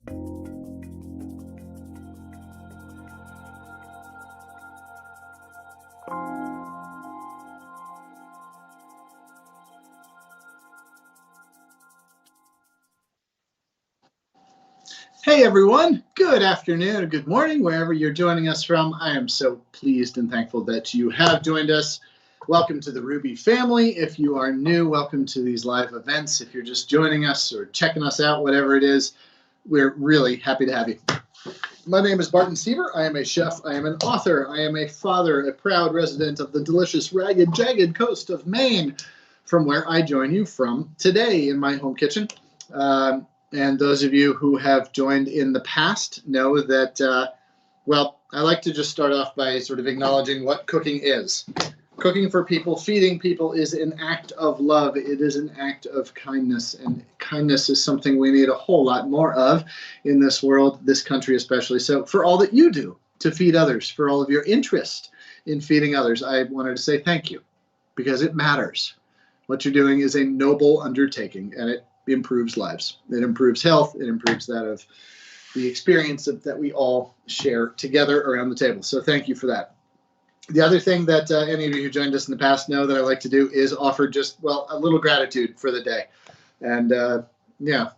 Hey everyone, good afternoon or good morning, wherever you're joining us from. I am so pleased and thankful that you have joined us. Welcome to the Rouxbe family. If you are new, welcome to these live events. If you're just joining us or checking us out, whatever it is, we're really happy to have you. My name is Barton Seaver. I am a chef. I am an author. I am a father, a proud resident of the delicious, ragged, jagged coast of Maine, from where I join you from today in my home kitchen. And those of you who have joined in the past know that, well, I like to just start off by sort of acknowledging what cooking is. Cooking for people, feeding people is an act of love. It is an act of kindness, and kindness is something we need a whole lot more of in this world, this country especially. So for all that you do to feed others, for all of your interest in feeding others, I wanted to say thank you, because it matters. What you're doing is a noble undertaking, and it improves lives. It improves health. It improves that of the experience that we all share together around the table. So thank you for that. The other thing that any of you who joined us in the past know that I like to do is offer just, well, a little gratitude for the day. And yeah,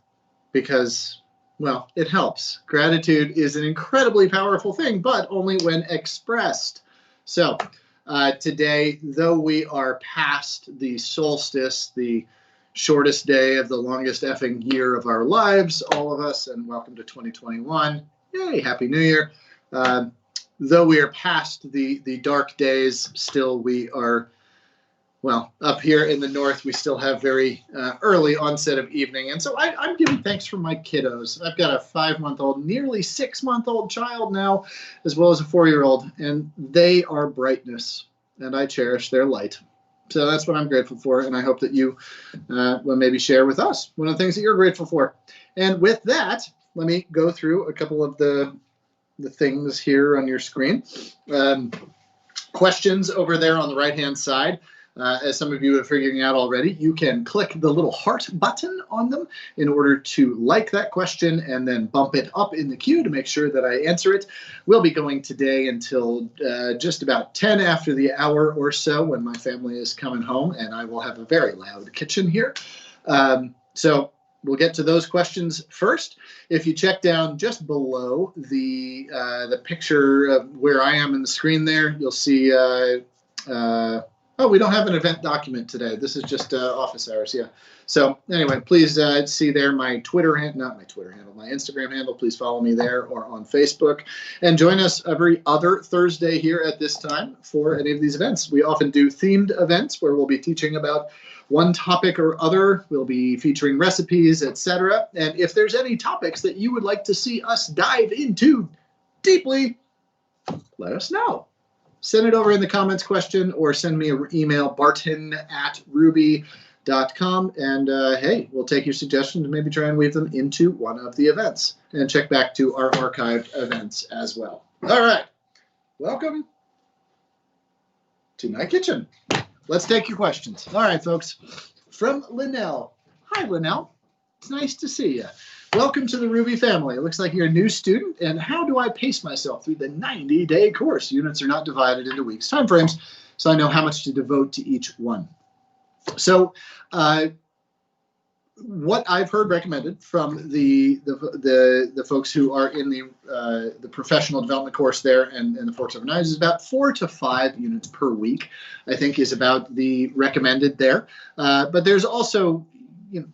because, well, it helps. Gratitude is an incredibly powerful thing, but only when expressed. So today, though we are past the solstice, the shortest day of the longest effing year of our lives, all of us, and welcome to 2021. Yay, Happy New Year. Though we are past the dark days, still we are, well, up here in the north, we still have very early onset of evening. And so I'm giving thanks for my kiddos. I've got a 5-month-old, nearly 6-month-old child now, as well as a 4-year-old, and they are brightness, and I cherish their light. So that's what I'm grateful for, and I hope that you will maybe share with us one of the things that you're grateful for. And with that, let me go through a couple of the things here on your screen. Questions over there on the right-hand side. As some of you are figuring out already, you can click the little heart button on them in order to like that question and then bump it up in the queue to make sure that I answer it. We'll be going today until just about 10 after the hour or so when my family is coming home, and I will have a very loud kitchen here. So we'll get to those questions first. If you check down just below the picture of where I am in the screen there, you'll see oh, we don't have an event document today. This is just office hours, yeah. So anyway, please see there my Twitter handle, not my Twitter handle, my Instagram handle. Please follow me there or on Facebook. And join us every other Thursday here at this time for any of these events. We often do themed events where we'll be teaching about one topic or other. We'll be featuring recipes, etc. And if there's any topics that you would like to see us dive into deeply, let us know. Send it over in the comments question or send me an email, barton@rouxbe.com. And hey, we'll take your suggestions and maybe try and weave them into one of the events. And check back to our archived events as well. All right. Welcome to my kitchen. Let's take your questions. All right, folks. From Linnell. Hi, Linnell. It's nice to see you. Welcome to the Rouxbe family. It looks like you're a new student. And how do I pace myself through the 90-day course? Units are not divided into weeks time frames, so I know how much to devote to each one. So what I've heard recommended from the folks who are in the professional development course there and the Forks Over Knives is about 4 to 5 units per week, I think is about the recommended there. But there's also, you know,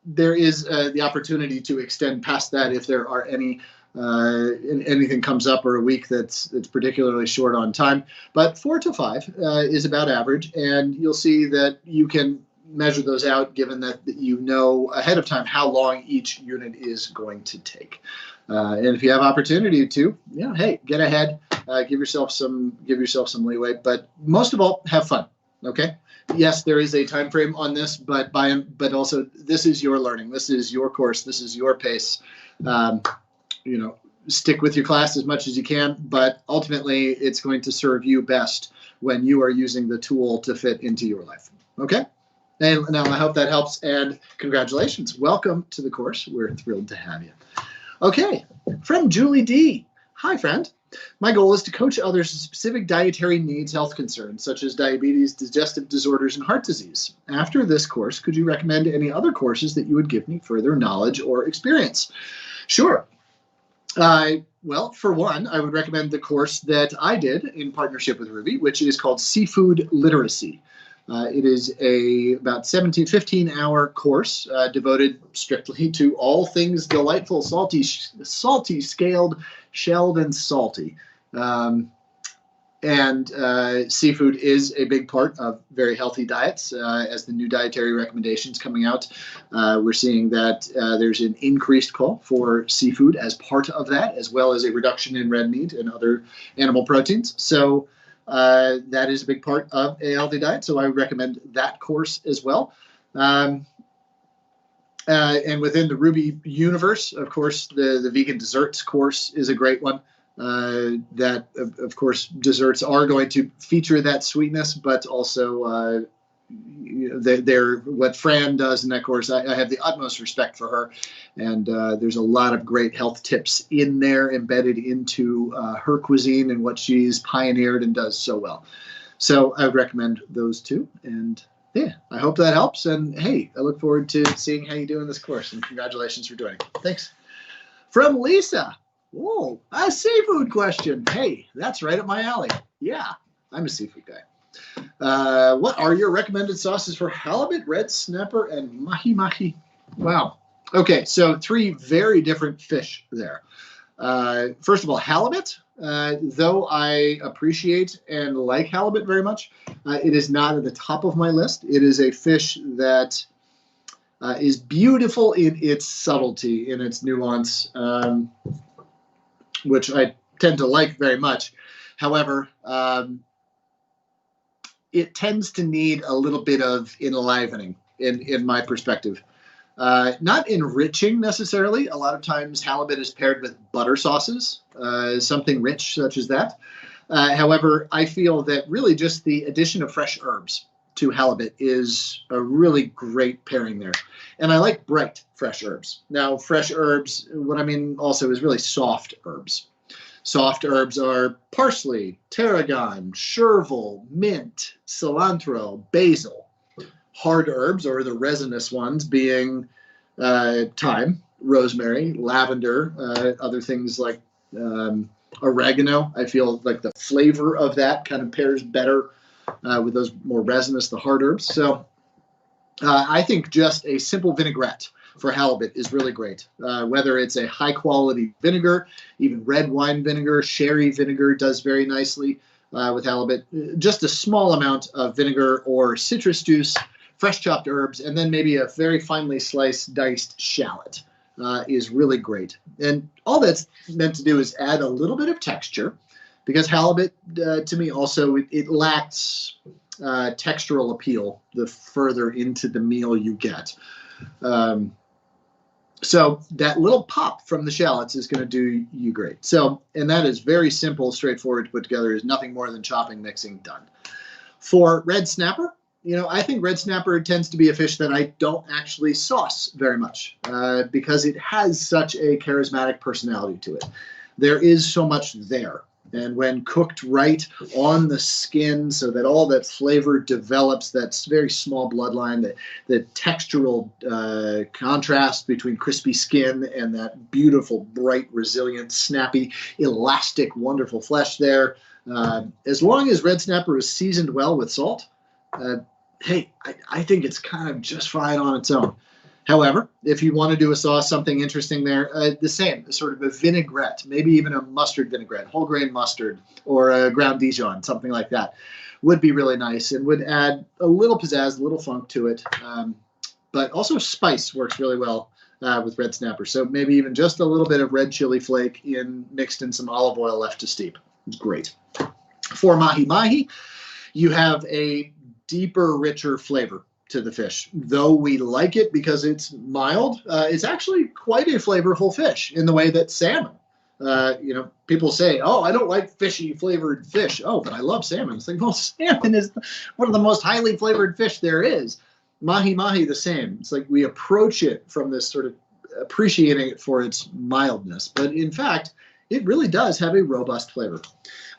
there is the opportunity to extend past that if there are anything comes up or a week that's particularly short on time. But 4 to 5 is about average, and you'll see that you can measure those out given that you know ahead of time how long each unit is going to take. And if you have opportunity to, yeah, hey, get ahead, give yourself some leeway, but most of all, have fun. Okay. Yes, there is a time frame on this, but also this is your learning. This is your course. This is your pace. You know, stick with your class as much as you can, but ultimately it's going to serve you best when you are using the tool to fit into your life. Okay. And now I hope that helps, and congratulations. Welcome to the course. We're thrilled to have you. Okay, from Julie D. Hi, friend. My goal is to coach others in specific dietary needs, health concerns, such as diabetes, digestive disorders, and heart disease. After this course, could you recommend any other courses that you would give me further knowledge or experience? Sure. Well, for one, I would recommend the course that I did in partnership with Rouxbe, which is called Seafood Literacy. It is about 15-hour course devoted strictly to all things delightful, salty, scaled, shelled, and salty. Seafood is a big part of very healthy diets. As the new dietary recommendations coming out, we're seeing that there's an increased call for seafood as part of that, as well as a reduction in red meat and other animal proteins. So that is a big part of a healthy diet. So I would recommend that course as well. And within the Rouxbe universe, of course, the vegan desserts course is a great one. That, of course, desserts are going to feature that sweetness, but also they're what Fran does in that course. I have the utmost respect for her, and there's a lot of great health tips in there embedded into her cuisine and what she's pioneered and does so well. So I would recommend those two, and yeah, I hope that helps. And hey, I look forward to seeing how you do in this course, and congratulations for doing it. Thanks. From Lisa. Whoa, a seafood question. Hey, that's right up my alley. Yeah, I'm a seafood guy. What are your recommended sauces for halibut, red snapper, and mahi-mahi? Wow. Okay, so 3 very different fish there. First of all, halibut. Though I appreciate and like halibut very much, it is not at the top of my list. It is a fish that is beautiful in its subtlety, in its nuance, which I tend to like very much. However, it tends to need a little bit of enlivening in my perspective. Not enriching necessarily. A lot of times halibut is paired with butter sauces, something rich such as that. However, I feel that really just the addition of fresh herbs to halibut is a really great pairing there. And I like bright fresh herbs. Now, fresh herbs, what I mean also is really soft herbs. Soft herbs are parsley, tarragon, chervil, mint, cilantro, basil. Hard herbs, or the resinous ones, being thyme, rosemary, lavender, other things like oregano. I feel like the flavor of that kind of pairs better with those more resinous, the hard herbs. So I think just a simple vinaigrette for halibut is really great. Whether it's a high quality vinegar, even red wine vinegar, sherry vinegar does very nicely with halibut. Just a small amount of vinegar or citrus juice, fresh chopped herbs, and then maybe a very finely sliced diced shallot is really great. And all that's meant to do is add a little bit of texture, because halibut, to me also, it lacks textural appeal the further into the meal you get. So that little pop from the shallots is going to do you great. So, and that is very simple, straightforward to put together. Is nothing more than chopping, mixing, done. For red snapper, I think red snapper tends to be a fish that I don't actually sauce very much because it has such a charismatic personality to it. There is so much there. And when cooked right on the skin so that all that flavor develops, that very small bloodline, the textural contrast between crispy skin and that beautiful, bright, resilient, snappy, elastic, wonderful flesh there. As long as red snapper is seasoned well with salt, hey, I think it's kind of just fine on its own. However, if you want to do a sauce, something interesting there, the same, sort of a vinaigrette, maybe even a mustard vinaigrette, whole grain mustard, or a ground Dijon, something like that, would be really nice and would add a little pizzazz, a little funk to it. But also spice works really well with red snapper. So maybe even just a little bit of red chili flake mixed in some olive oil left to steep. It's great. For mahi-mahi, you have a deeper, richer flavor to the fish. Though we like it because it's mild, it's actually quite a flavorful fish in the way that salmon. People say, oh, I don't like fishy flavored fish. Oh, but I love salmon. It's like, well, salmon is one of the most highly flavored fish there is. Mahi-mahi, the same. It's like we approach it from this sort of appreciating it for its mildness. But in fact, it really does have a robust flavor.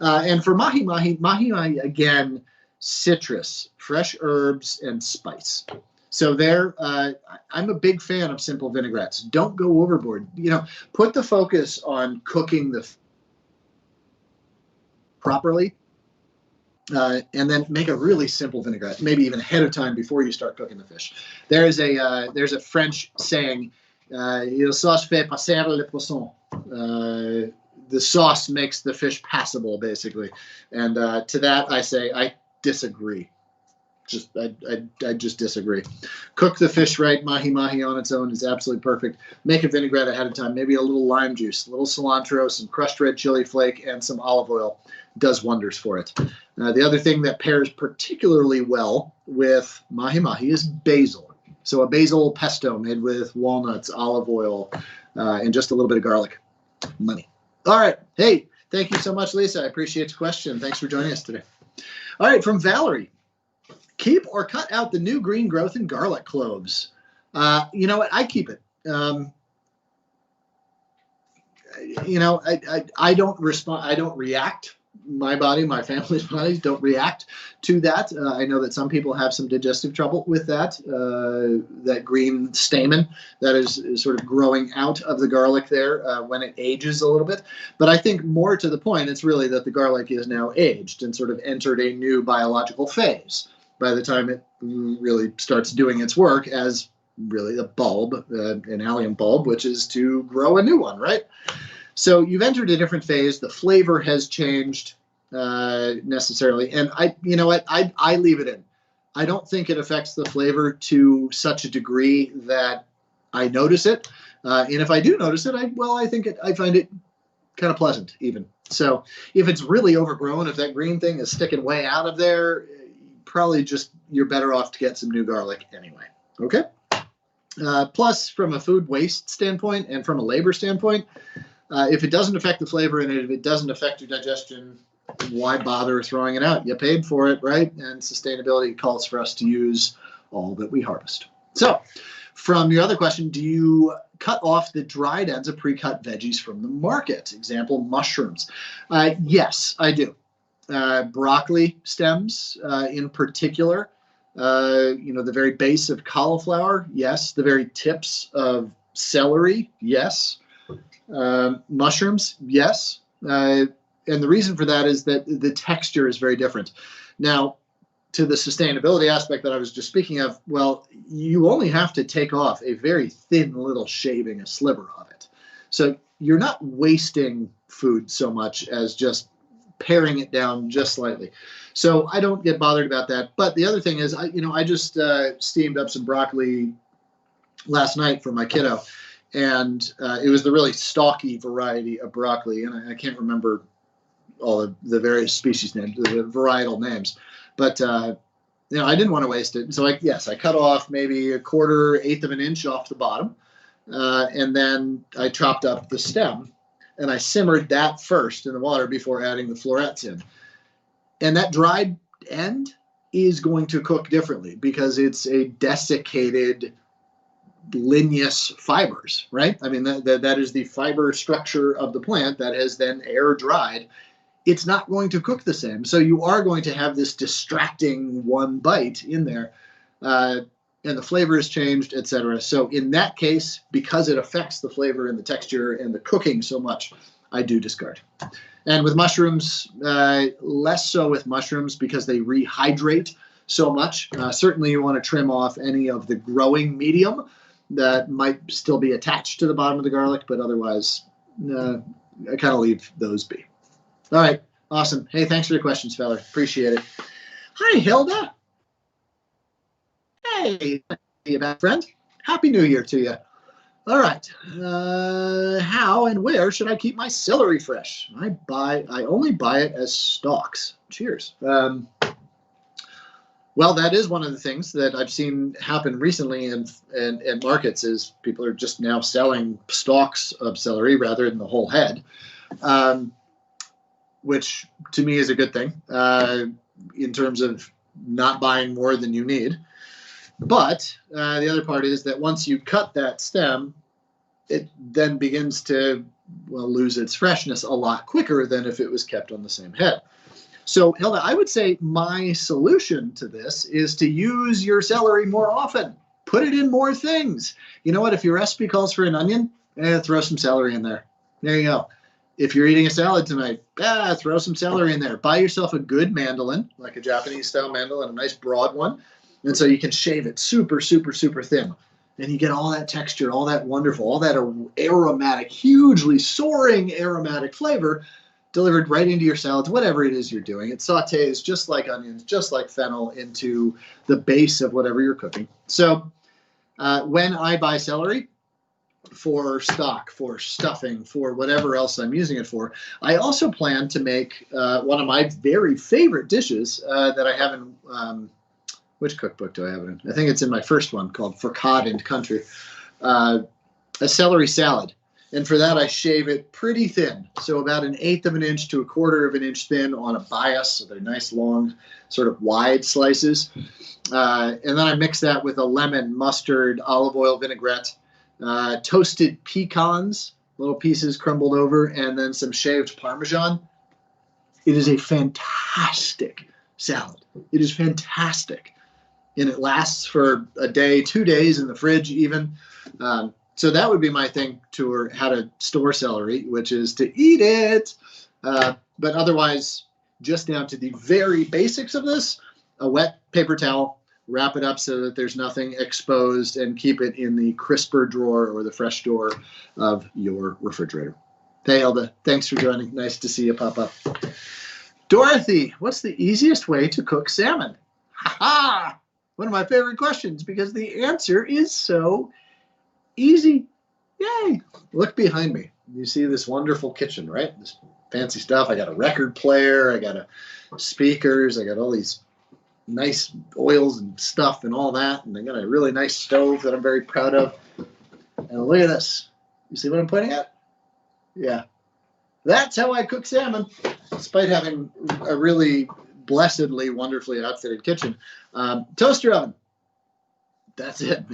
And for mahi, again, citrus, fresh herbs, and spice. So there, I'm a big fan of simple vinaigrettes. Don't go overboard. Put the focus on cooking the properly, and then make a really simple vinaigrette, maybe even ahead of time before you start cooking the fish. There's a French saying, "Il sauce fait passer le poisson." The sauce makes the fish passable, basically. And to that, I say I disagree. I just disagree. Cook the fish right. Mahi on its own is absolutely perfect. Make a vinaigrette ahead of time. Maybe a little lime juice, a little cilantro, some crushed red chili flake, and some olive oil does wonders for it. The other thing that pairs particularly well with mahi is basil. So a basil pesto made with walnuts, olive oil, and just a little bit of garlic. Money. All right. Hey, thank you so much, Lisa. I appreciate your question. Thanks for joining us today. All right, from Valerie. Keep or cut out the new green growth in garlic cloves. You know what? I keep it. I don't respond. I don't react. My body, my family's bodies don't react to that. I know that some people have some digestive trouble with that green stamen that is sort of growing out of the garlic there when it ages a little bit. But I think more to the point, it's really that the garlic is now aged and sort of entered a new biological phase by the time it really starts doing its work as really a bulb, an allium bulb, which is to grow a new one, right? So you've entered a different phase. The flavor has changed necessarily. And I leave it in. I don't think it affects the flavor to such a degree that I notice it. And if I do notice it, I find it kind of pleasant even. So if it's really overgrown, if that green thing is sticking way out of there, probably just you're better off to get some new garlic anyway. Okay. Plus, from a food waste standpoint and from a labor standpoint, if it doesn't affect the flavor and if it doesn't affect your digestion, why bother throwing it out? You paid for it, right? And sustainability calls for us to use all that we harvest. So, from your other question, do you cut off the dried ends of pre-cut veggies from the market? Example, mushrooms. Yes, I do. Broccoli stems in particular, the very base of cauliflower, yes. The very tips of celery, yes. Mushrooms, yes. And the reason for that is that the texture is very different. Now, to the sustainability aspect that I was just speaking of, well, you only have to take off a very thin little shaving, a sliver of it. So you're not wasting food so much as just paring it down just slightly. So I don't get bothered about that. But the other thing is, I just steamed up some broccoli last night for my kiddo. And it was the really stalky variety of broccoli. And I can't remember all the various species names, the varietal names. But, I didn't want to waste it. So, I cut off maybe a quarter, eighth of an inch off the bottom. And then I chopped up the stem. And I simmered that first in the water before adding the florets in. And that dried end is going to cook differently because it's a desiccated ligneous fibers, right? I mean, that is the fiber structure of the plant that has then air dried. It's not going to cook the same. So you are going to have this distracting one bite in there. And the flavor has changed, etc. So in that case, because it affects the flavor and the texture and the cooking so much, I do discard. And with mushrooms, less so with mushrooms because they rehydrate so much. Certainly you want to trim off any of the growing medium that might still be attached to the bottom of the garlic, but otherwise, I kind of leave those be. All right, awesome. Hey, thanks for your questions, fella. Appreciate it. Hi, Hilda. Hey, friend. Happy New Year to you. All right. How and where should I keep my celery fresh? I only buy it as stalks. Cheers. Well, that is one of the things that I've seen happen recently in markets is people are just now selling stalks of celery rather than the whole head, which to me is a good thing in terms of not buying more than you need. But the other part is that once you cut that stem, it then begins to, well, lose its freshness a lot quicker than if it was kept on the same head. So, Hilda, I would say my solution to this is to use your celery more often. Put it in more things. You know what? If your recipe calls for an onion, throw some celery in there. There you go. If you're eating a salad tonight, throw some celery in there. Buy yourself a good mandolin, like a Japanese-style mandolin, a nice broad one. And so you can shave it super, super, super thin. And you get all that texture, all that wonderful, all that aromatic, hugely soaring aromatic flavor delivered right into your salads, whatever it is you're doing. It sautés just like onions, just like fennel into the base of whatever you're cooking. So when I buy celery for stock, for stuffing, for whatever else I'm using it for, I also plan to make one of my very favorite dishes that I have in, which cookbook do I have it in? I think it's in my first one called For Cod and Country, a celery salad. And for that, I shave it pretty thin. So about 1/8 of an inch to 1/4 of an inch thin on a bias. So they're nice, long, sort of wide slices. And then I mix that with a lemon, mustard, olive oil, vinaigrette, toasted pecans, little pieces crumbled over, and then some shaved Parmesan. It is a fantastic salad. It is fantastic. And it lasts for a day, 2 days in the fridge even. So that would be my thing to how to store celery, which is to eat it. But otherwise, just down to the very basics of this, a wet paper towel, wrap it up so that there's nothing exposed, and keep it in the crisper drawer or the fresh drawer of your refrigerator. Hey, Elda, thanks for joining. Nice to see you pop up. Dorothy, what's the easiest way to cook salmon? Ha-ha! One of my favorite questions, because the answer is so easy. Yay. Look behind me. You see this wonderful kitchen, right? This fancy stuff. I got a record player. I got speakers. I got all these nice oils and stuff and all that. And I got a really nice stove that I'm very proud of. And look at this. You see what I'm pointing at? Yeah. That's how I cook salmon, despite having a really blessedly, wonderfully outfitted kitchen. Toaster oven. That's it.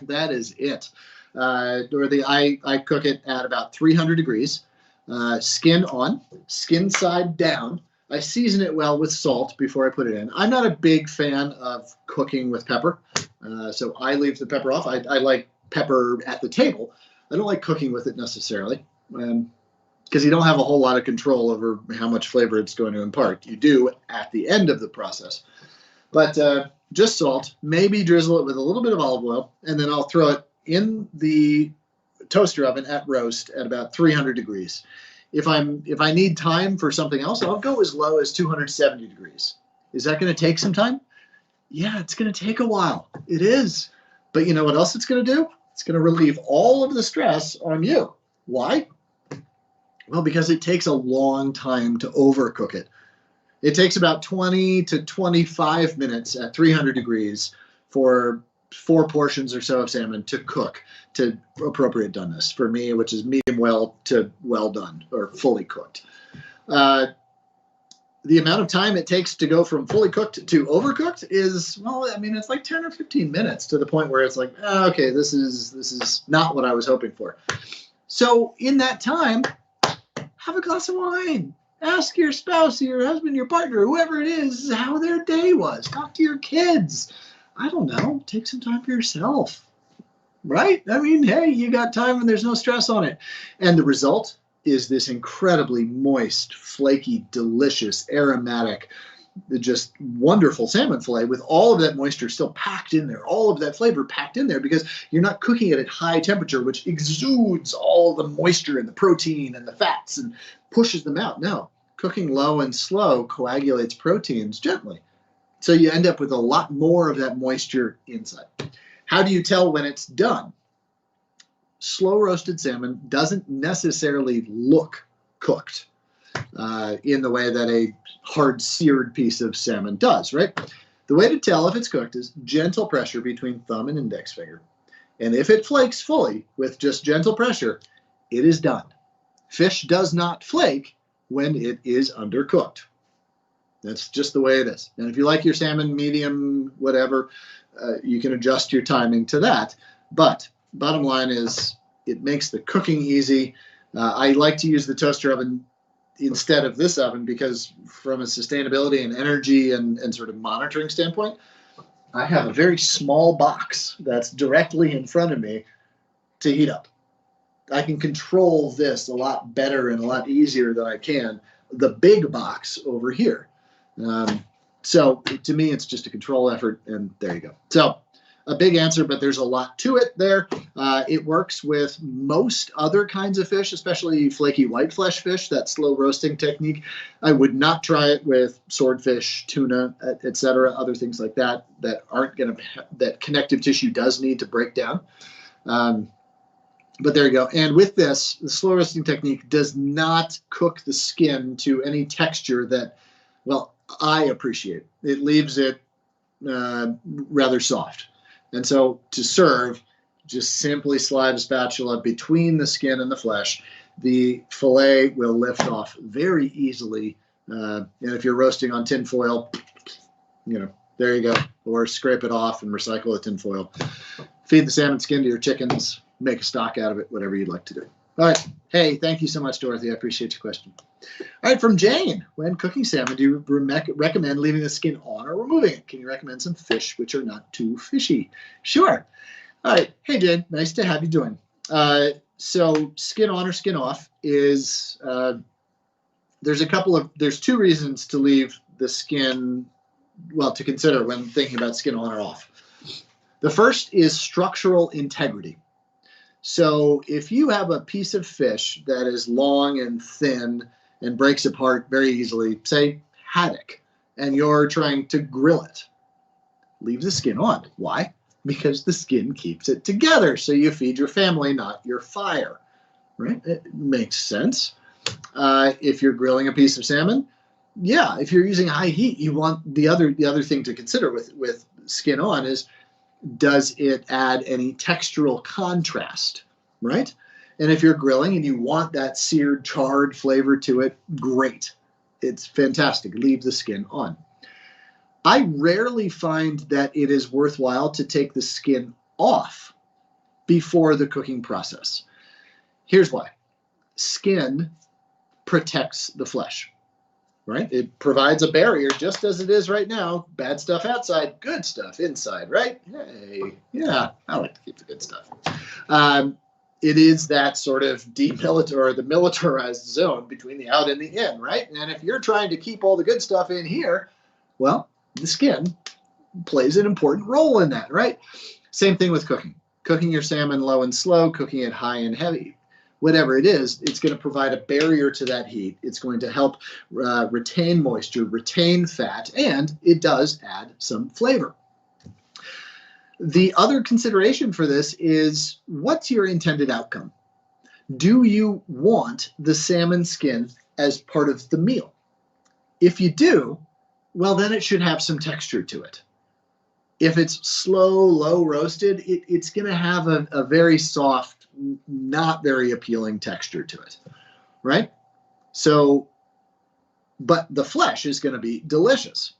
That is it. Dorothy, I cook it at about 300 degrees, skin on, skin side down. I season it well with salt before I put it in. I'm not a big fan of cooking with pepper, so I leave the pepper off. I like pepper at the table. I don't like cooking with it necessarily, because you don't have a whole lot of control over how much flavor it's going to impart. You do at the end of the process. But just salt, maybe drizzle it with a little bit of olive oil, and then I'll throw it in the toaster oven at roast at about 300 degrees. If I need time for something else, I'll go as low as 270 degrees. Is that going to take some time? Yeah, it's going to take a while. It is. But you know what else it's going to do? It's going to relieve all of the stress on you. Why? Well, because it takes a long time to overcook it. It takes about 20 to 25 minutes at 300 degrees for 4 portions or so of salmon to cook to appropriate doneness. For me, which is medium well to well done or fully cooked. The amount of time it takes to go from fully cooked to overcooked is, well, I mean, it's like 10 or 15 minutes to the point where it's like, oh, okay, this is not what I was hoping for. So in that time, have a glass of wine. Ask your spouse, your husband, your partner, whoever it is, how their day was. Talk to your kids. I don't know. Take some time for yourself. Right? I mean, hey, you got time and there's no stress on it. And the result is this incredibly moist, flaky, delicious, aromatic, just wonderful salmon fillet with all of that moisture still packed in there, all of that flavor packed in there, because you're not cooking it at high temperature, which exudes all the moisture and the protein and the fats and pushes them out. No, cooking low and slow coagulates proteins gently. So you end up with a lot more of that moisture inside. How do you tell when it's done? Slow roasted salmon doesn't necessarily look cooked in the way that a hard seared piece of salmon does, right? The way to tell if it's cooked is gentle pressure between thumb and index finger. And if it flakes fully with just gentle pressure, it is done. Fish does not flake when it is undercooked. That's just the way it is. And if you like your salmon medium, whatever, you can adjust your timing to that. But bottom line is, It makes the cooking easy. I like to use the toaster oven instead of this oven because from a sustainability and energy and sort of monitoring standpoint, I have a very small box that's directly in front of me to heat up. I can control this a lot better and a lot easier than I can the big box over here. So to me, it's just a control effort, and there you go. So a big answer, but there's a lot to it there. It works with most other kinds of fish, especially flaky white flesh fish, that slow roasting technique. I would not try it with swordfish, tuna, etc., other things like that that aren't going to, that connective tissue does need to break down. But there you go. And with this, the slow roasting technique does not cook the skin to any texture that, well, I appreciate. It leaves it rather soft. And so to serve, just simply slide a spatula between the skin and the flesh. The fillet will lift off very easily. And if you're roasting on tin foil, there you go. Or scrape it off and recycle the tin foil. Feed the salmon skin to your chickens. Make a stock out of it, whatever you'd like to do. All right. Hey, thank you so much, Dorothy. I appreciate your question. All right, from Jane. When cooking salmon, do you recommend leaving the skin on or removing it? Can you recommend some fish which are not too fishy? Sure. All right. Hey, Jane. Nice to have you join. So skin on or skin off is, there's two reasons to leave the skin, well, to consider when thinking about skin on or off. The first is structural integrity. So if you have a piece of fish that is long and thin and breaks apart very easily, say haddock, and you're trying to grill it, leave the skin on. Why? Because the skin keeps it together. So you feed your family, not your fire, right? It makes sense. If you're grilling a piece of salmon, yeah, if you're using high heat, you want the other thing to consider with skin on is, does it add any textural contrast, right? And if you're grilling and you want that seared, charred flavor to it, great. It's fantastic. Leave the skin on. I rarely find that it is worthwhile to take the skin off before the cooking process. Here's why. Skin protects the flesh. Right? It provides a barrier just as it is right now. Bad stuff outside, good stuff inside, right? Hey, yeah, I like to keep the good stuff. It is that sort of the militarized zone between the out and the in, right? And if you're trying to keep all the good stuff in here, well, the skin plays an important role in that, right? Same thing with cooking. Cooking your salmon low and slow, cooking it high and heavy. Whatever it is, it's going to provide a barrier to that heat. It's going to help retain moisture, retain fat, and it does add some flavor. The other consideration for this is, what's your intended outcome? Do you want the salmon skin as part of the meal? If you do, well, then it should have some texture to it. If it's slow, low roasted, it's going to have a very soft, not very appealing texture to it, right? So, but the flesh is going to be delicious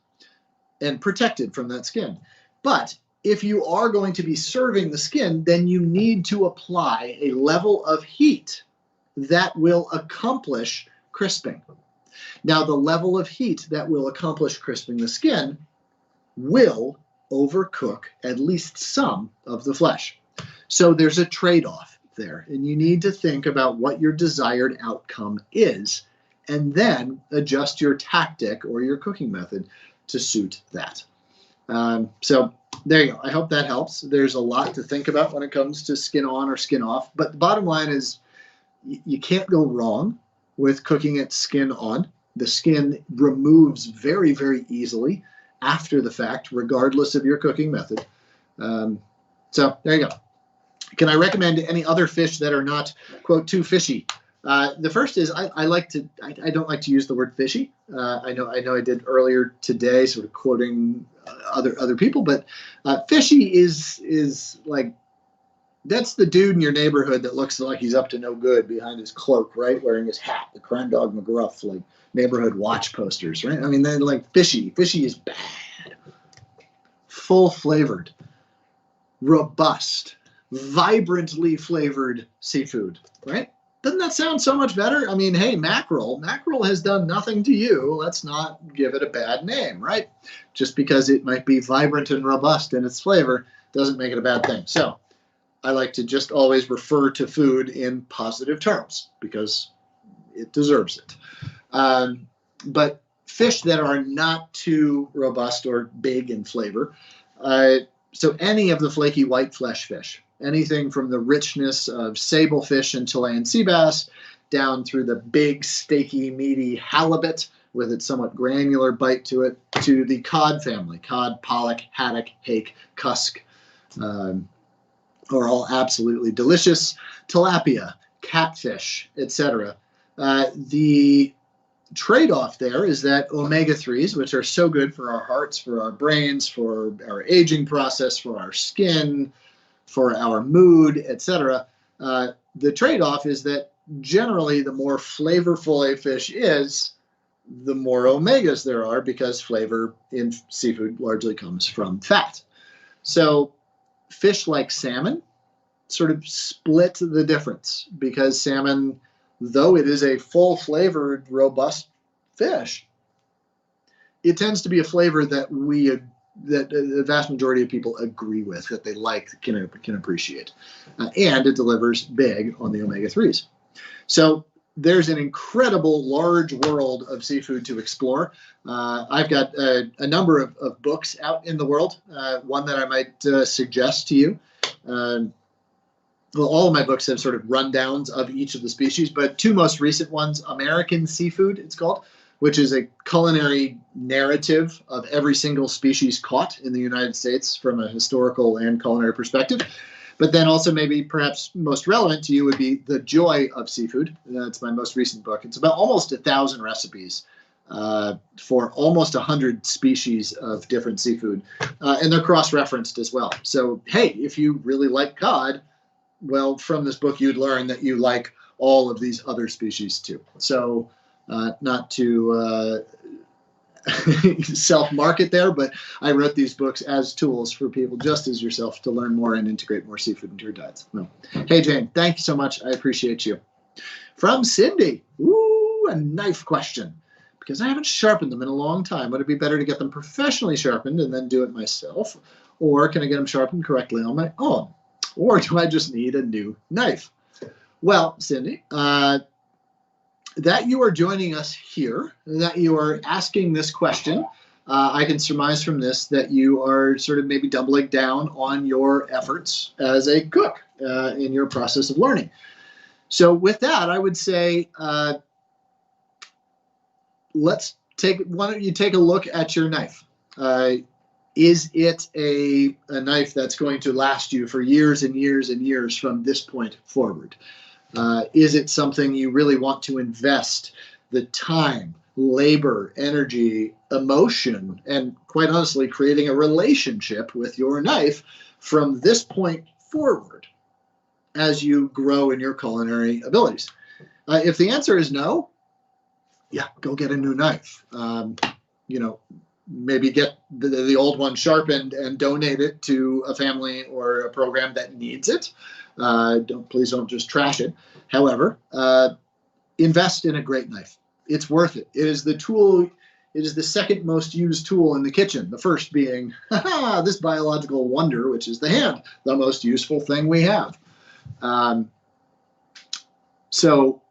and protected from that skin. But if you are going to be serving the skin, then you need to apply a level of heat that will accomplish crisping. Now, the level of heat that will accomplish crisping the skin will overcook at least some of the flesh. So there's a trade-off there, and you need to think about what your desired outcome is, and then adjust your tactic or your cooking method to suit that. So there you go. I hope that helps. There's a lot to think about when it comes to skin on or skin off, but the bottom line is you can't go wrong with cooking it skin on. The skin removes very, very easily after the fact, regardless of your cooking method. So there you go. Can I recommend any other fish that are not, quote, too fishy? The first is I don't like to use the word fishy. I know I did earlier today, sort of quoting other people, but fishy is like, that's the dude in your neighborhood that looks like he's up to no good behind his cloak, right? Wearing his hat, the Crime Dog McGruff, like neighborhood watch posters, right? I mean, they're like fishy. Fishy is bad. Full flavored, robust, vibrantly flavored seafood, right? Doesn't that sound so much better? I mean, hey, mackerel has done nothing to you. Let's not give it a bad name, right? Just because it might be vibrant and robust in its flavor doesn't make it a bad thing. So I like to just always refer to food in positive terms because it deserves it. But fish that are not too robust or big in flavor, so any of the flaky white flesh fish, anything from the richness of sablefish and Chilean sea bass down through the big, steaky, meaty halibut with its somewhat granular bite to it, to the cod family, cod, pollock, haddock, hake, cusk, are all absolutely delicious. Tilapia, catfish, etc. The trade-off there is that omega-3s, which are so good for our hearts, for our brains, for our aging process, for our skin, for our mood, etc. The trade-off is that generally the more flavorful a fish is, the more omegas there are, because flavor in seafood largely comes from fat. So fish like salmon sort of split the difference, because salmon, though it is a full-flavored, robust fish, it tends to be a flavor that the vast majority of people agree with, that they like, can appreciate. And it delivers big on the omega-3s. So there's an incredible large world of seafood to explore. I've got a number of books out in the world. One that I might suggest to you. Well, all of my books have sort of rundowns of each of the species, but two most recent ones, American Seafood, it's called, which is a culinary narrative of every single species caught in the United States from a historical and culinary perspective. But then also maybe perhaps most relevant to you would be The Joy of Seafood. That's my most recent book. It's about almost 1,000 recipes for almost 100 species of different seafood. And they're cross-referenced as well. So, hey, if you really like cod, well, from this book, you'd learn that you like all of these other species too. So not to self-market there, but I wrote these books as tools for people just as yourself to learn more and integrate more seafood into your diets. No. Hey, Jane, thank you so much. I appreciate you. From Cindy, ooh, a knife question. Because I haven't sharpened them in a long time. Would it be better to get them professionally sharpened and then do it myself? Or can I get them sharpened correctly on my own? Or do I just need a new knife? Well, Cindy, that you are joining us here, that you are asking this question, I can surmise from this that you are sort of maybe doubling down on your efforts as a cook in your process of learning. So with that, I would say, why don't you take a look at your knife? Is it a knife that's going to last you for years and years and years from this point forward? Is it something you really want to invest the time, labor, energy, emotion, and quite honestly, creating a relationship with your knife from this point forward as you grow in your culinary abilities? If the answer is no, yeah, go get a new knife. Maybe get the old one sharpened and donate it to a family or a program that needs it. Please don't just trash it. However, invest in a great knife. It's worth it. It is the tool. It is the second most used tool in the kitchen. The first being this biological wonder, which is the hand, the most useful thing we have. So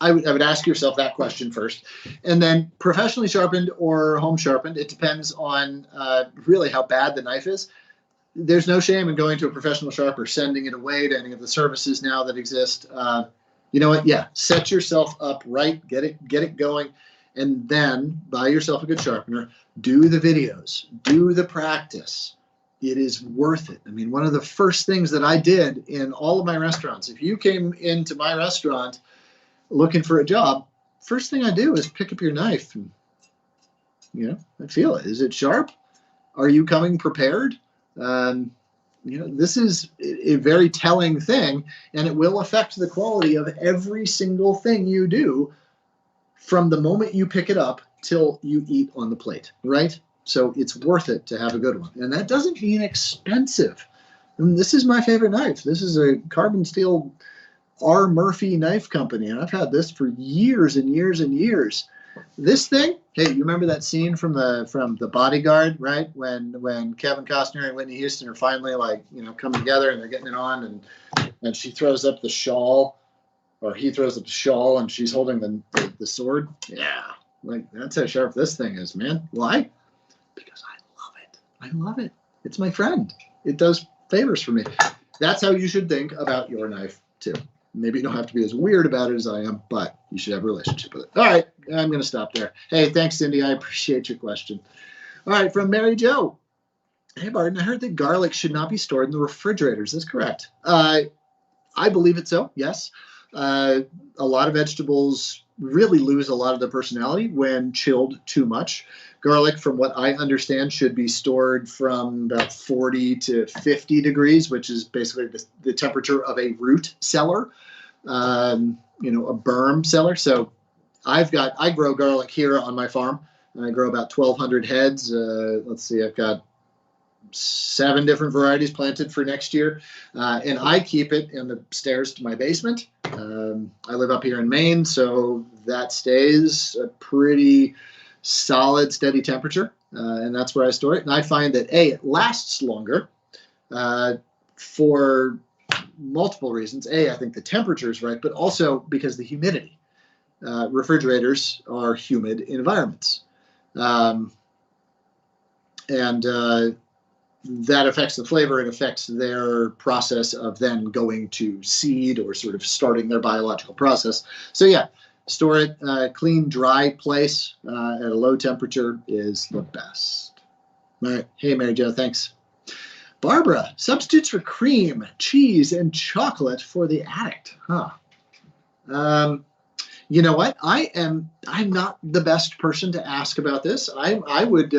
I would ask yourself that question first. And then professionally sharpened or home sharpened, it depends on really how bad the knife is. There's no shame in going to a professional sharper, sending it away to any of the services now that exist. You know what? Yeah, set yourself up right, get it going, and then buy yourself a good sharpener. Do the videos, do the practice. It is worth it. I mean, one of the first things that I did in all of my restaurants, if you came into my restaurant looking for a job, first thing I do is pick up your knife and, I feel it. Is it sharp? Are you coming prepared? This is a very telling thing, and it will affect the quality of every single thing you do from the moment you pick it up till you eat on the plate, right? So it's worth it to have a good one. And that doesn't mean expensive. And this is my favorite knife. This is a carbon steel R. Murphy Knife Company, and I've had this for years and years and years. This thing, hey, you remember that scene from the Bodyguard, right? When Kevin Costner and Whitney Houston are finally coming together and they're getting it on, and she throws up the shawl, or he throws up the shawl, and she's holding the sword. Yeah, like that's how sharp this thing is, man. Why? Because I love it. I love it. It's my friend. It does favors for me. That's how you should think about your knife too. Maybe you don't have to be as weird about it as I am, but you should have a relationship with it. All right, I'm going to stop there. Hey, thanks, Cindy. I appreciate your question. All right, from Mary Jo. Hey, Barton, I heard that garlic should not be stored in the refrigerators. That's correct. I believe it so, yes. A lot of vegetables really lose a lot of their personality when chilled too much. Garlic, from what I understand, should be stored from about 40 to 50 degrees, which is basically the temperature of a root cellar, a berm cellar. So I grow garlic here on my farm. I grow about 1,200 heads. Let's see, I've got 7 different varieties planted for next year, and I keep it in the stairs to my basement. I live up here in Maine, so that stays a pretty solid, steady temperature, and that's where I store it. And I find that it lasts longer for multiple reasons. I think the temperature is right, but also because the humidity. Refrigerators are humid environments, and that affects the flavor. It affects their process of then going to seed or sort of starting their biological process. So yeah, store it clean, dry place at a low temperature is the best. All right. Hey, Mary Jo, thanks. Barbara, substitutes for cream, cheese, and chocolate for the addict. Huh. You know what? I'm not the best person to ask about this. I would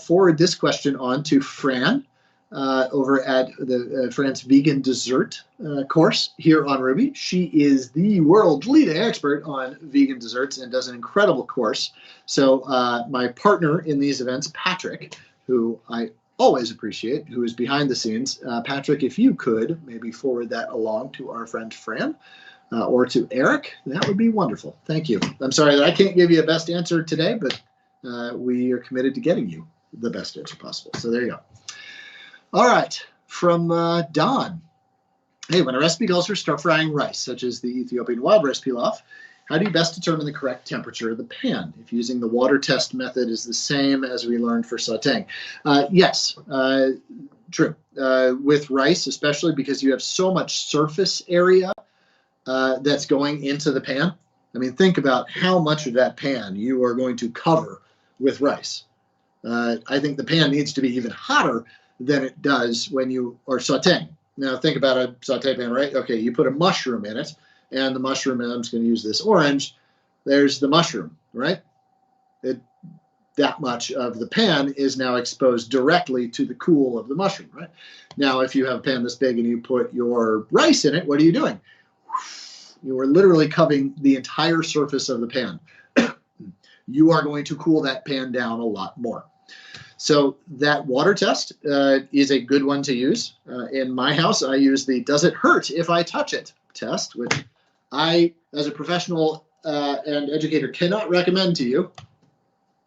forward this question on to Fran over at the Fran's vegan dessert course here on Rouxbe. She is the world leading expert on vegan desserts and does an incredible course. So my partner in these events, Patrick, who I always appreciate, who is behind the scenes. Patrick, if you could maybe forward that along to our friend Fran or to Eric, that would be wonderful. Thank you. I'm sorry that I can't give you a best answer today, but we are committed to getting you the best answer possible. So there you go. All right, from Don. Hey, when a recipe calls for stir frying rice, such as the Ethiopian wild rice pilaf, how do you best determine the correct temperature of the pan if using the water test method is the same as we learned for sauteing? Yes, true. With rice, especially because you have so much surface area that's going into the pan. I mean, think about how much of that pan you are going to cover with rice. I think the pan needs to be even hotter than it does when you are sauteing. Now, think about a saute pan, right? Okay, you put a mushroom in it, and the mushroom, and I'm just going to use this orange, there's the mushroom, right? That much of the pan is now exposed directly to the cool of the mushroom, right? Now, if you have a pan this big and you put your rice in it, what are you doing? You are literally covering the entire surface of the pan. You are going to cool that pan down a lot more. So that water test is a good one to use. In my house, I use the does it hurt if I touch it test, which I, as a professional and educator, cannot recommend to you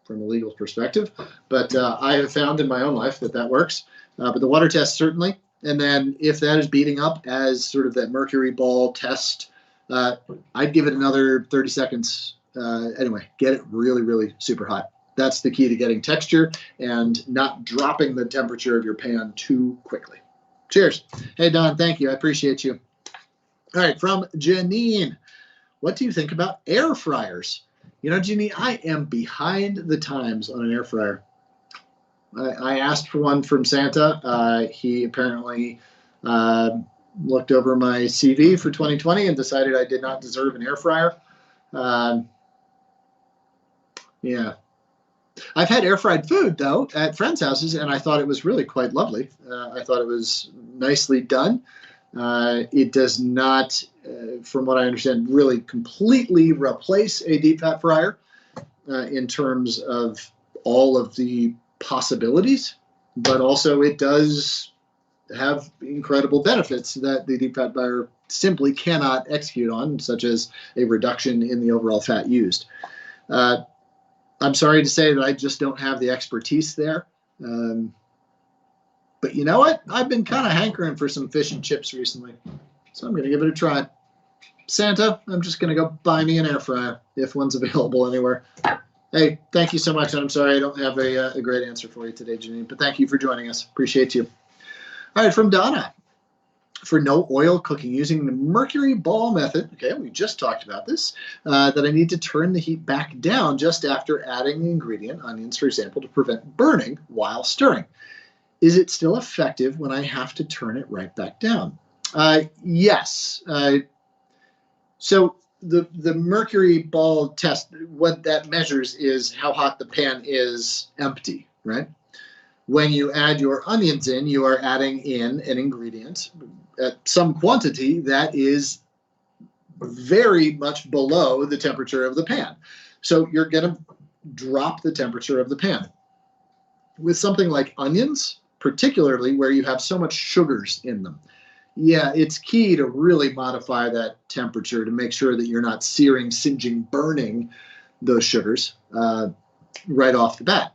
from a legal perspective, but I have found in my own life that works. But the water test, certainly. And then if that is beating up as sort of that mercury ball test, I'd give it another 30 seconds. Anyway, get it really, really super hot. That's the key to getting texture and not dropping the temperature of your pan too quickly. Cheers. Hey, Don, thank you. I appreciate you. All right, from Janine. What do you think about air fryers? You know, Janine, I am behind the times on an air fryer. I asked for one from Santa. He apparently looked over my CV for 2020 and decided I did not deserve an air fryer. Yeah. I've had air fried food, though, at friends' houses, and I thought it was really quite lovely. I thought it was nicely done. It does not, from what I understand, really completely replace a deep fat fryer in terms of all of the possibilities, but also it does have incredible benefits that the deep fat buyer simply cannot execute on, such as a reduction in the overall fat used. I'm sorry to say that I just don't have the expertise there. But you know what? I've been kind of hankering for some fish and chips recently, so I'm going to give it a try. Santa, I'm just going to go buy me an air fryer if one's available anywhere. Hey, thank you so much. I'm sorry I don't have a great answer for you today, Janine, but thank you for joining us. Appreciate you. All right, from Donna. For no oil cooking using the mercury ball method, okay, we just talked about this, that I need to turn the heat back down just after adding the ingredient, onions, for example, to prevent burning while stirring. Is it still effective when I have to turn it right back down? Yes. So the mercury ball test, what that measures is how hot the pan is empty, right? When you add your onions in, you are adding in an ingredient at some quantity that is very much below the temperature of the pan. So you're going to drop the temperature of the pan. With something like onions, particularly where you have so much sugars in them, yeah, it's key to really modify that temperature to make sure that you're not searing, singeing, burning those sugars right off the bat.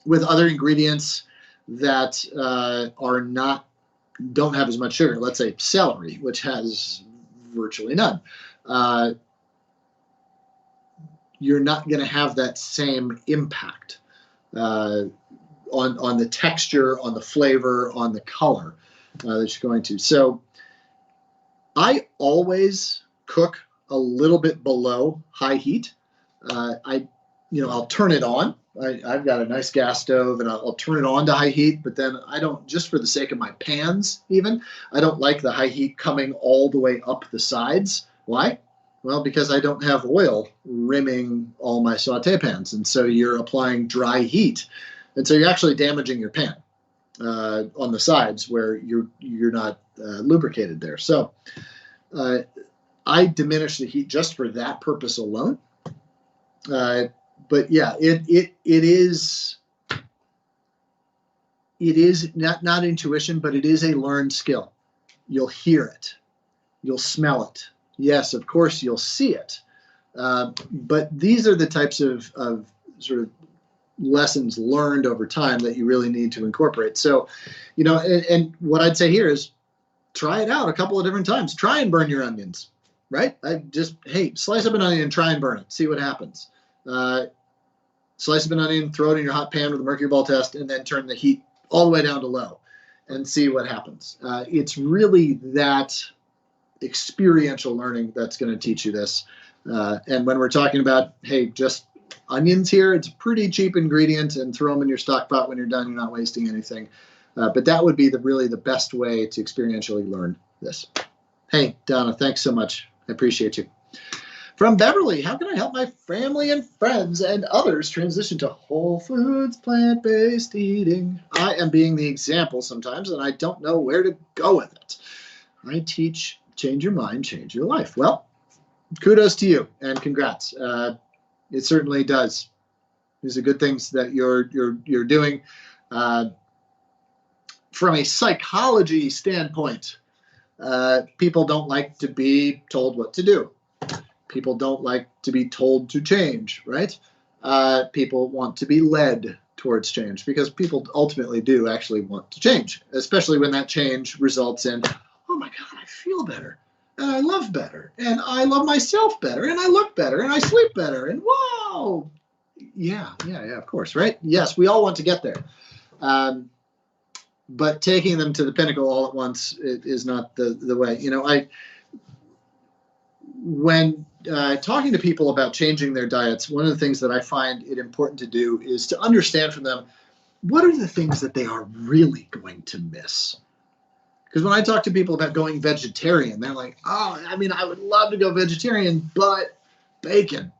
With other ingredients that don't have as much sugar, let's say celery, which has virtually none, you're not going to have that same impact on the texture, on the flavor, on the color that you're going to. So I always cook a little bit below high heat. I'll turn it on. I've got a nice gas stove, and I'll turn it on to high heat, but then I don't, just for the sake of my pans even, I don't like the high heat coming all the way up the sides. Why? Well, because I don't have oil rimming all my saute pans, and so you're applying dry heat, and so you're actually damaging your pan on the sides where you're not lubricated there. So I diminish the heat just for that purpose alone. But yeah, it is not intuition, but it is a learned skill. You'll hear it, you'll smell it. Yes, of course, you'll see it. But these are the types of sort of lessons learned over time that you really need to incorporate. So, and what I'd say here is try it out a couple of different times. Try and burn your onions, right? Slice up an onion and try and burn it. See what happens. Slice up an onion, throw it in your hot pan with a mercury ball test, and then turn the heat all the way down to low and see what happens. It's really that experiential learning that's going to teach you this. And when we're talking about, hey, just onions here, it's a pretty cheap ingredient, and throw them in your stock pot when you're done. You're not wasting anything. But that would be really the best way to experientially learn this. Hey, Donna, thanks so much. I appreciate you. From Beverly, how can I help my family and friends and others transition to whole foods, plant-based eating? I am being the example sometimes, and I don't know where to go with it. I teach change your mind, change your life. Well, kudos to you, and congrats. It certainly does. These are good things that you're doing. From a psychology standpoint, people don't like to be told what to do. People don't like to be told to change, right? People want to be led towards change, because people ultimately do actually want to change, especially when that change results in, oh my God, I feel better, and I love better, and I love myself better, and I look better, and I sleep better, and wow. Yeah, of course, right? Yes, we all want to get there. But taking them to the pinnacle all at once is not the way. When talking to people about changing their diets, one of the things that I find it important to do is to understand from them, what are the things that they are really going to miss? Because when I talk to people about going vegetarian, they're like, oh, I would love to go vegetarian, but bacon,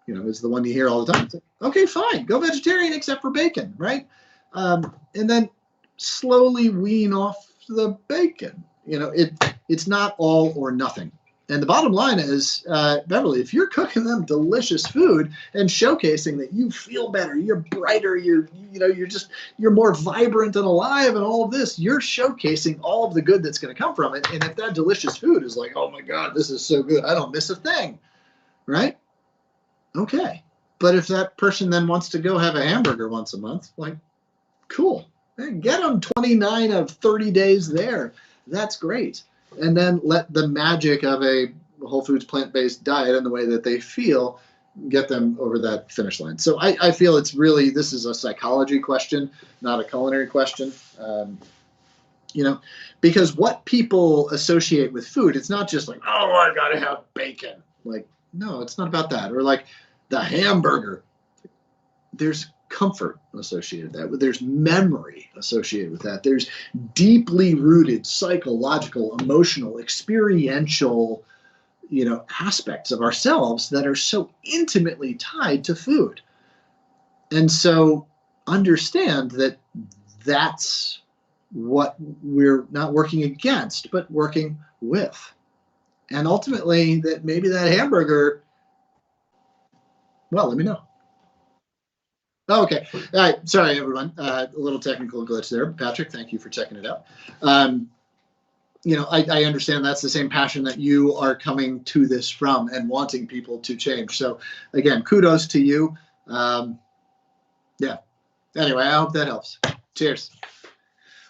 is the one you hear all the time. It's like, okay, fine, go vegetarian except for bacon, right? And then slowly wean off the bacon. It's not all or nothing. And the bottom line is, Beverly, if you're cooking them delicious food and showcasing that you feel better, you're brighter, you're more vibrant and alive and all of this, you're showcasing all of the good that's going to come from it. And if that delicious food is like, oh my God, this is so good, I don't miss a thing, right? Okay. But if that person then wants to go have a hamburger once a month, like, cool. Get them 29 of 30 days there. That's great. And then let the magic of a whole foods plant-based diet and the way that they feel get them over that finish line. So I feel it's really, this is a psychology question, not a culinary question. Because what people associate with food, it's not just like, oh, I got to have bacon. Like, no, it's not about that. Or like the hamburger. There's comfort associated with that. There's memory associated with that. There's deeply rooted psychological, emotional, experiential, aspects of ourselves that are so intimately tied to food. And so understand that that's what we're not working against, but working with. And ultimately, that maybe that hamburger, well, let me know. Oh, okay. All right. Sorry, everyone. A little technical glitch there. Patrick, thank you for checking it out. I understand that's the same passion that you are coming to this from and wanting people to change. So, again, kudos to you. Yeah. Anyway, I hope that helps. Cheers.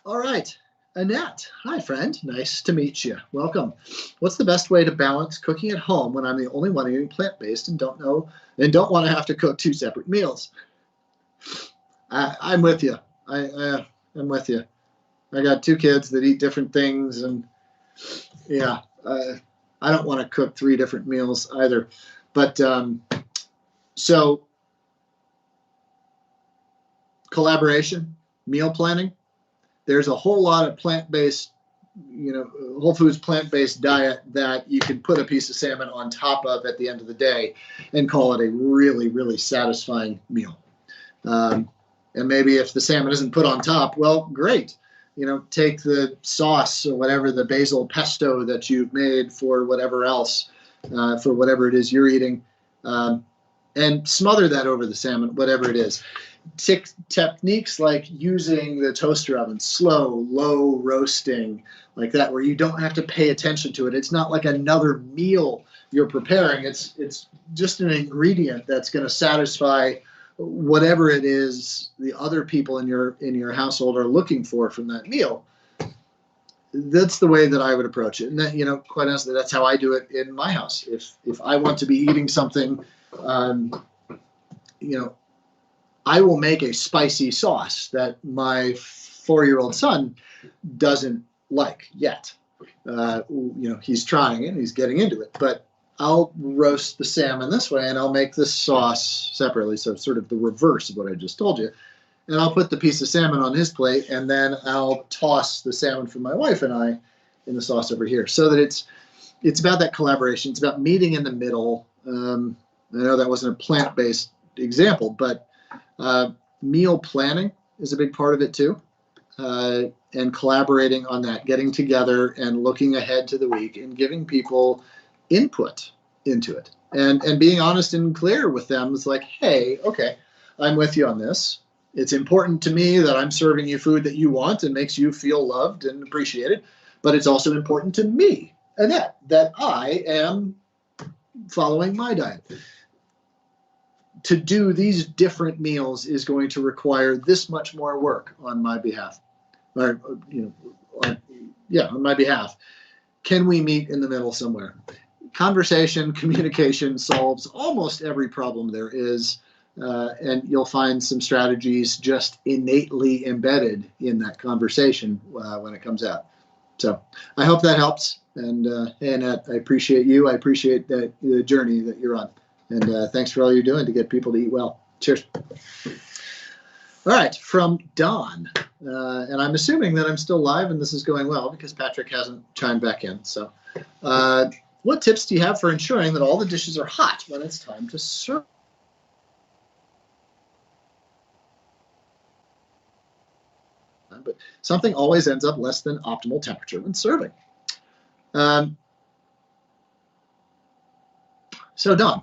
All right. Annette. Hi, friend. Nice to meet you. Welcome. What's the best way to balance cooking at home when I'm the only one eating plant-based and don't want to have to cook 2 separate meals? I'm with you. I'm with you. I got 2 kids that eat different things, and yeah, I don't want to cook 3 different meals either. But so collaboration, meal planning. There's a whole lot of plant-based, whole foods plant-based diet that you can put a piece of salmon on top of at the end of the day and call it a really, really satisfying meal. And maybe if the salmon isn't put on top, well, great. Take the sauce or whatever, the basil pesto that you've made for whatever else, for whatever it is you're eating, and smother that over the salmon, whatever it is. Techniques like using the toaster oven, slow, low roasting, like that, where you don't have to pay attention to it. It's not like another meal you're preparing. It's just an ingredient that's going to satisfy whatever it is the other people in your household are looking for from that meal. That's the way that I would approach it. And that, quite honestly, that's how I do it in my house. If I want to be eating something, I will make a spicy sauce that my 4-year-old son doesn't like yet. He's trying it, he's getting into it, but I'll roast the salmon this way and I'll make the sauce separately. So sort of the reverse of what I just told you. And I'll put the piece of salmon on his plate and then I'll toss the salmon from my wife and I in the sauce over here. So that it's about that collaboration. It's about meeting in the middle. I know that wasn't a plant-based example, but meal planning is a big part of it too. And collaborating on that, getting together and looking ahead to the week and giving people input into it and being honest and clear with them. It's like, hey, okay, I'm with you on this. It's important to me that I'm serving you food that you want and makes you feel loved and appreciated, but it's also important to me, Annette, that I am following my diet. To do these different meals is going to require this much more work on my behalf. On my behalf. Can we meet in the middle somewhere? Conversation, communication solves almost every problem there is, and you'll find some strategies just innately embedded in that conversation when it comes out. So I hope that helps. And Annette, I appreciate you. I appreciate the journey that you're on. And thanks for all you're doing to get people to eat well. Cheers. All right, from Don. And I'm assuming that I'm still live and this is going well because Patrick hasn't chimed back in. So what tips do you have for ensuring that all the dishes are hot when it's time to serve? But something always ends up less than optimal temperature when serving. So Don,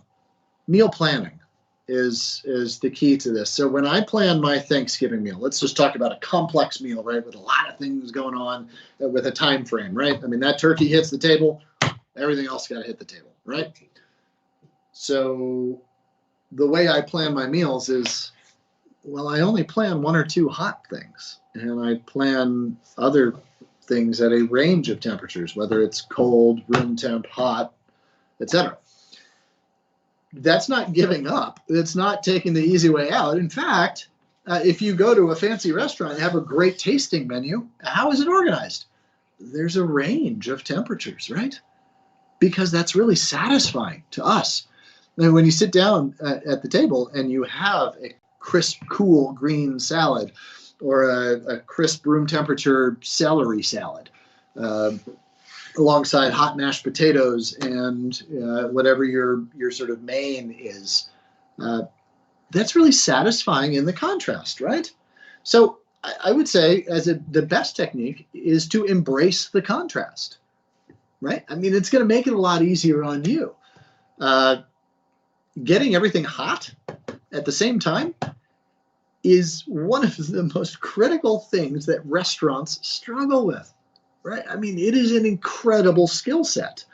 meal planning is the key to this. So when I plan my Thanksgiving meal, let's just talk about a complex meal, right, with a lot of things going on, with a time frame, right? I mean, that turkey hits the table, everything else got to hit the table, right? So the way I plan my meals is, well, I only plan 1 or 2 hot things, and I plan other things at a range of temperatures, whether it's cold, room temp, hot, etc. That's not giving up. It's not taking the easy way out. In fact, if you go to a fancy restaurant and have a great tasting menu, how is it organized? There's a range of temperatures, right? Because that's really satisfying to us. And when you sit down at the table and you have a crisp, cool green salad or a crisp room temperature celery salad, alongside hot mashed potatoes and whatever your sort of main is, that's really satisfying in the contrast, right? So I would say the best technique is to embrace the contrast, right? I mean, it's going to make it a lot easier on you. Getting everything hot at the same time is one of the most critical things that restaurants struggle with. Right? I mean, it is an incredible skill set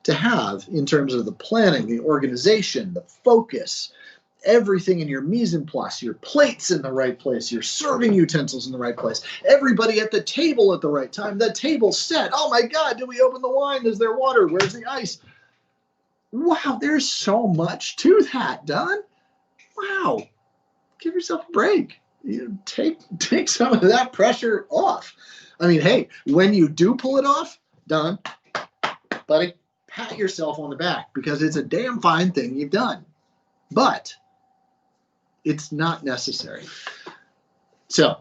to have in terms of the planning, the organization, the focus, everything in your mise en place, your plates in the right place, your serving utensils in the right place, everybody at the table at the right time, the table set. Oh my God, did we open the wine? Is there water? Where's the ice? Wow, there's so much to that, Don. Wow. Give yourself a break. Take some of that pressure off. I mean, hey, when you do pull it off, Don, buddy, pat yourself on the back because it's a damn fine thing you've done. But it's not necessary. So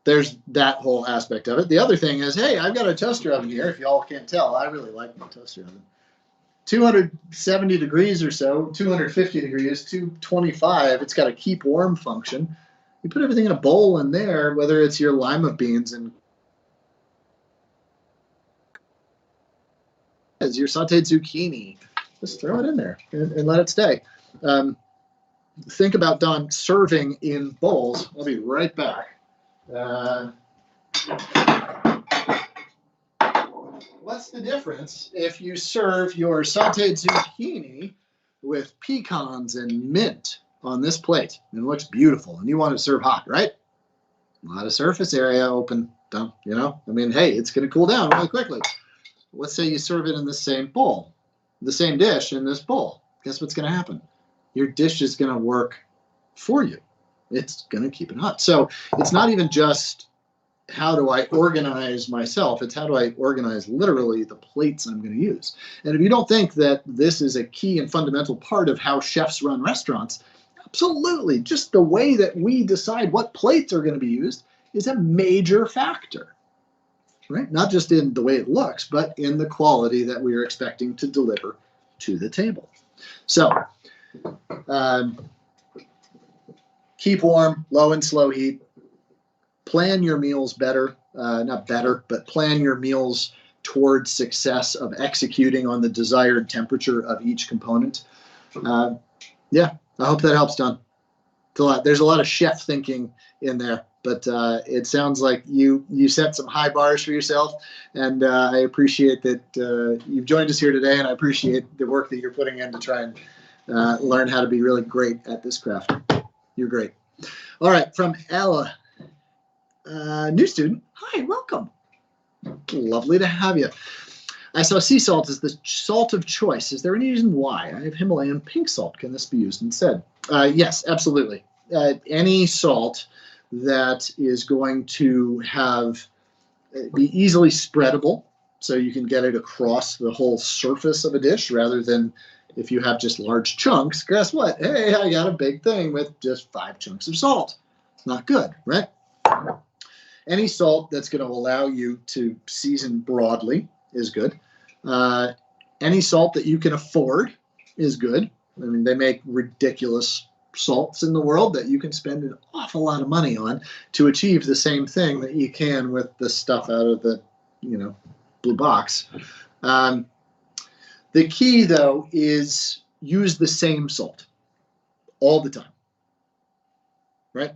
there's that whole aspect of it. The other thing is, hey, I've got a toaster oven here. If y'all can't tell, I really like my toaster oven. 270 degrees or so, 250 degrees, 225. It's got a keep warm function. You put everything in a bowl in there, whether it's your lima beans and as your sauteed zucchini, just throw it in there and let it stay. Think about, Don, serving in bowls. I'll be right back. What's the difference if you serve your sauteed zucchini with pecans and mint on this plate? It looks beautiful, and you want to serve hot, right? A lot of surface area open, Don, you know? I mean, hey, it's going to cool down really quickly. Let's say you serve it in the same bowl, the same dish in this bowl. Guess what's going to happen? Your dish is going to work for you. It's going to keep it hot. So it's not even just how do I organize myself, it's how do I organize literally the plates I'm going to use. And if you don't think that this is a key and fundamental part of how chefs run restaurants, absolutely. Just the way that we decide what plates are going to be used is a major factor. Right? Not just in the way it looks, but in the quality that we are expecting to deliver to the table. So, keep warm, low and slow heat. Plan your meals better, not better, but plan your meals towards success of executing on the desired temperature of each component. Yeah, I hope that helps, Don. There's a lot of chef thinking in there. But it sounds like you set some high bars for yourself, and I appreciate that you've joined us here today, and I appreciate the work that you're putting in to try and learn how to be really great at this craft. You're great. All right, from Ella, new student. Hi, welcome. Lovely to have you. I saw sea salt as the salt of choice. Is there any reason why? I have Himalayan pink salt. Can this be used instead? Yes, absolutely. Any salt that is going to be easily spreadable, so you can get it across the whole surface of a dish rather than if you have just large chunks. Guess what? Hey, I got a big thing with just 5 chunks of salt. It's not good, right? Any salt that's going to allow you to season broadly is good. Any salt that you can afford is good. I mean, they make ridiculous salts in the world that you can spend an awful lot of money on to achieve the same thing that you can with the stuff out of the, blue box. The key, though, is use the same salt all the time, right?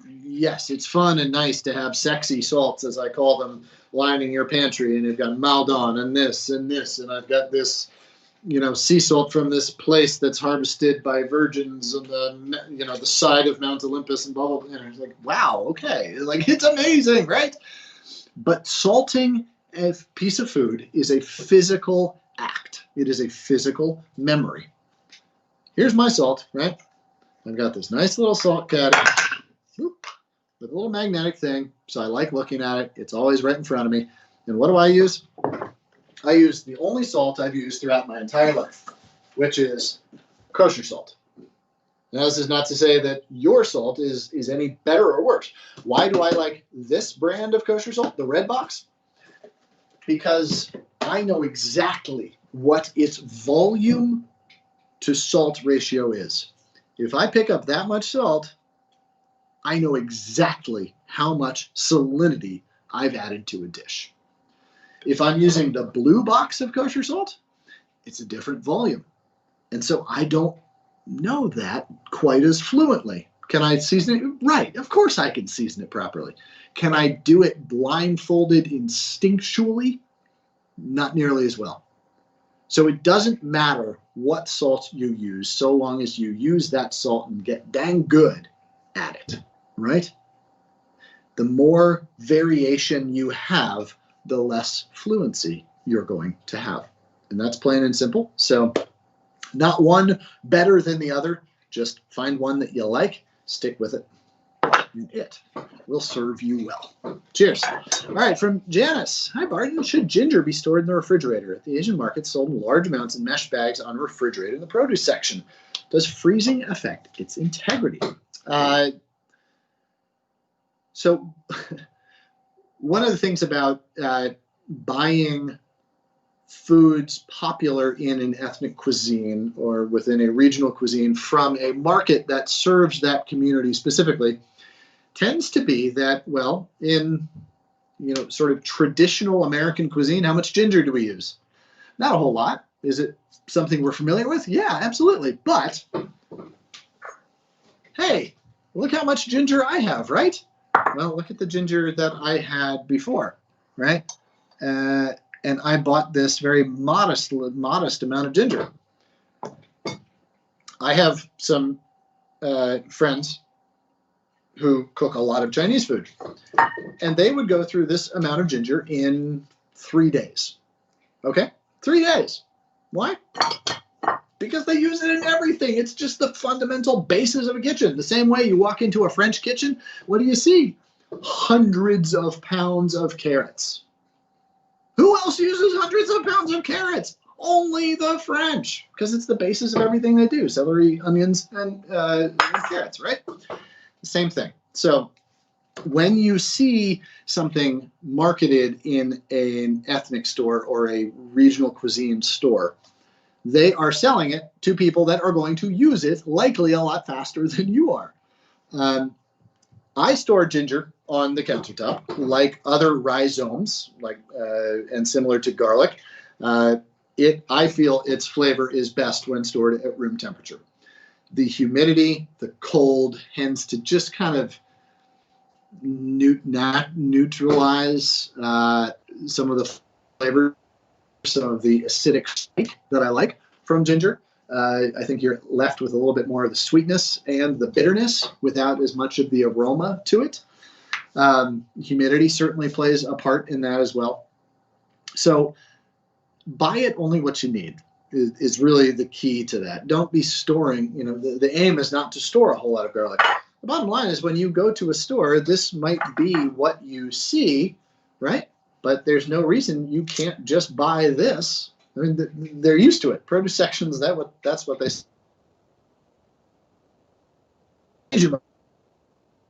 Yes, it's fun and nice to have sexy salts, as I call them, lining your pantry, and you've got Maldon and this, and I've got this, sea salt from this place that's harvested by virgins on the side of Mount Olympus and blah, blah, blah. And it's like, wow, okay. Like, it's amazing, right? But salting a piece of food is a physical act. It is a physical memory. Here's my salt, right? I've got this nice little salt caddy with a little magnetic thing, so I like looking at it. It's always right in front of me. And what do I use? I use the only salt I've used throughout my entire life, which is kosher salt. Now, this is not to say that your salt is any better or worse. Why do I like this brand of kosher salt, the red box? Because I know exactly what its volume to salt ratio is. If I pick up that much salt, I know exactly how much salinity I've added to a dish. If I'm using the blue box of kosher salt, it's a different volume. And so I don't know that quite as fluently. Can I season it? Right, of course I can season it properly. Can I do it blindfolded instinctually? Not nearly as well. So it doesn't matter what salt you use, so long as you use that salt and get dang good at it, right? The more variation you have, the less fluency you're going to have. And that's plain and simple. So not one better than the other. Just find one that you like, stick with it, and it will serve you well. Cheers. All right, from Janice. Hi, Barton. Should ginger be stored in the refrigerator? At the Asian market, sold in large amounts in mesh bags unrefrigerated in the produce section. Does freezing affect its integrity? So one of the things about buying foods popular in an ethnic cuisine or within a regional cuisine from a market that serves that community specifically tends to be that, well, in sort of traditional American cuisine, how much ginger do we use? Not a whole lot. Is it something we're familiar with? Yeah, absolutely. But hey, look how much ginger I have, right? Well, look at the ginger that I had before, right? And I bought this very modest amount of ginger. I have some friends who cook a lot of Chinese food, and they would go through this amount of ginger in 3 days. Okay? 3 days. Why? Because they use it in everything. It's just the fundamental basis of a kitchen. The same way you walk into a French kitchen, what do you see? Hundreds of pounds of carrots. Who else uses hundreds of pounds of carrots? Only the French, because it's the basis of everything they do. Celery, onions, and carrots, right? Same thing. So when you see something marketed in an ethnic store or a regional cuisine store, they are selling it to people that are going to use it likely a lot faster than you are. I store ginger on the countertop like other rhizomes, and similar to garlic. I feel its flavor is best when stored at room temperature. The humidity, the cold, tends to just kind of neutralize some of the flavor, some of the acidic spike that I like from ginger. I think you're left with a little bit more of the sweetness and the bitterness without as much of the aroma to it. Humidity certainly plays a part in that as well. So buy it only what you need is really the key to that. Don't be storing, the aim is not to store a whole lot of garlic. The bottom line is when you go to a store, this might be what you see, right? But there's no reason you can't just buy this. I mean, they're used to it. Produce sections, that's what they say. A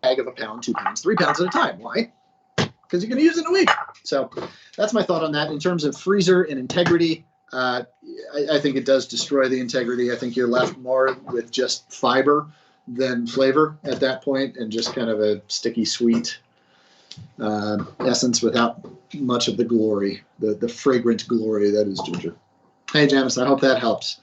bag of a pound, 2 pounds, 3 pounds at a time. Why? Because you're going to use it in a week. So that's my thought on that. In terms of freezer and integrity, I think it does destroy the integrity. I think you're left more with just fiber than flavor at that point, and just kind of a sticky sweet essence without much of the glory, the fragrant glory that is ginger. Hey, Janice, I hope that helps.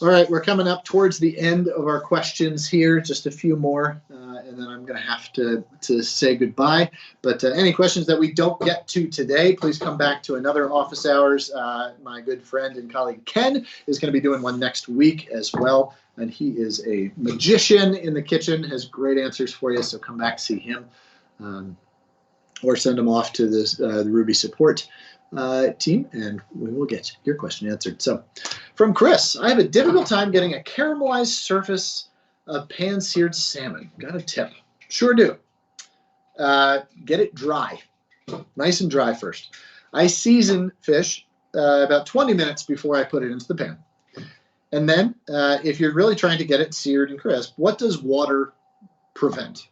All right, we're coming up towards the end of our questions here. Just a few more, and then I'm going to have to say goodbye. But any questions that we don't get to today, please come back to another office hours. My good friend and colleague Ken is going to be doing one next week as well. And he is a magician in the kitchen, has great answers for you. So come back, see him, or send him off to this, the Rouxbe support team, and we will get your question answered. So from Chris, I have a difficult time getting a caramelized surface of pan-seared salmon. Got a tip? Sure do. Get it dry, nice and dry first. I season fish about 20 minutes before I put it into the pan. And then if you're really trying to get it seared and crisp, what does water prevent?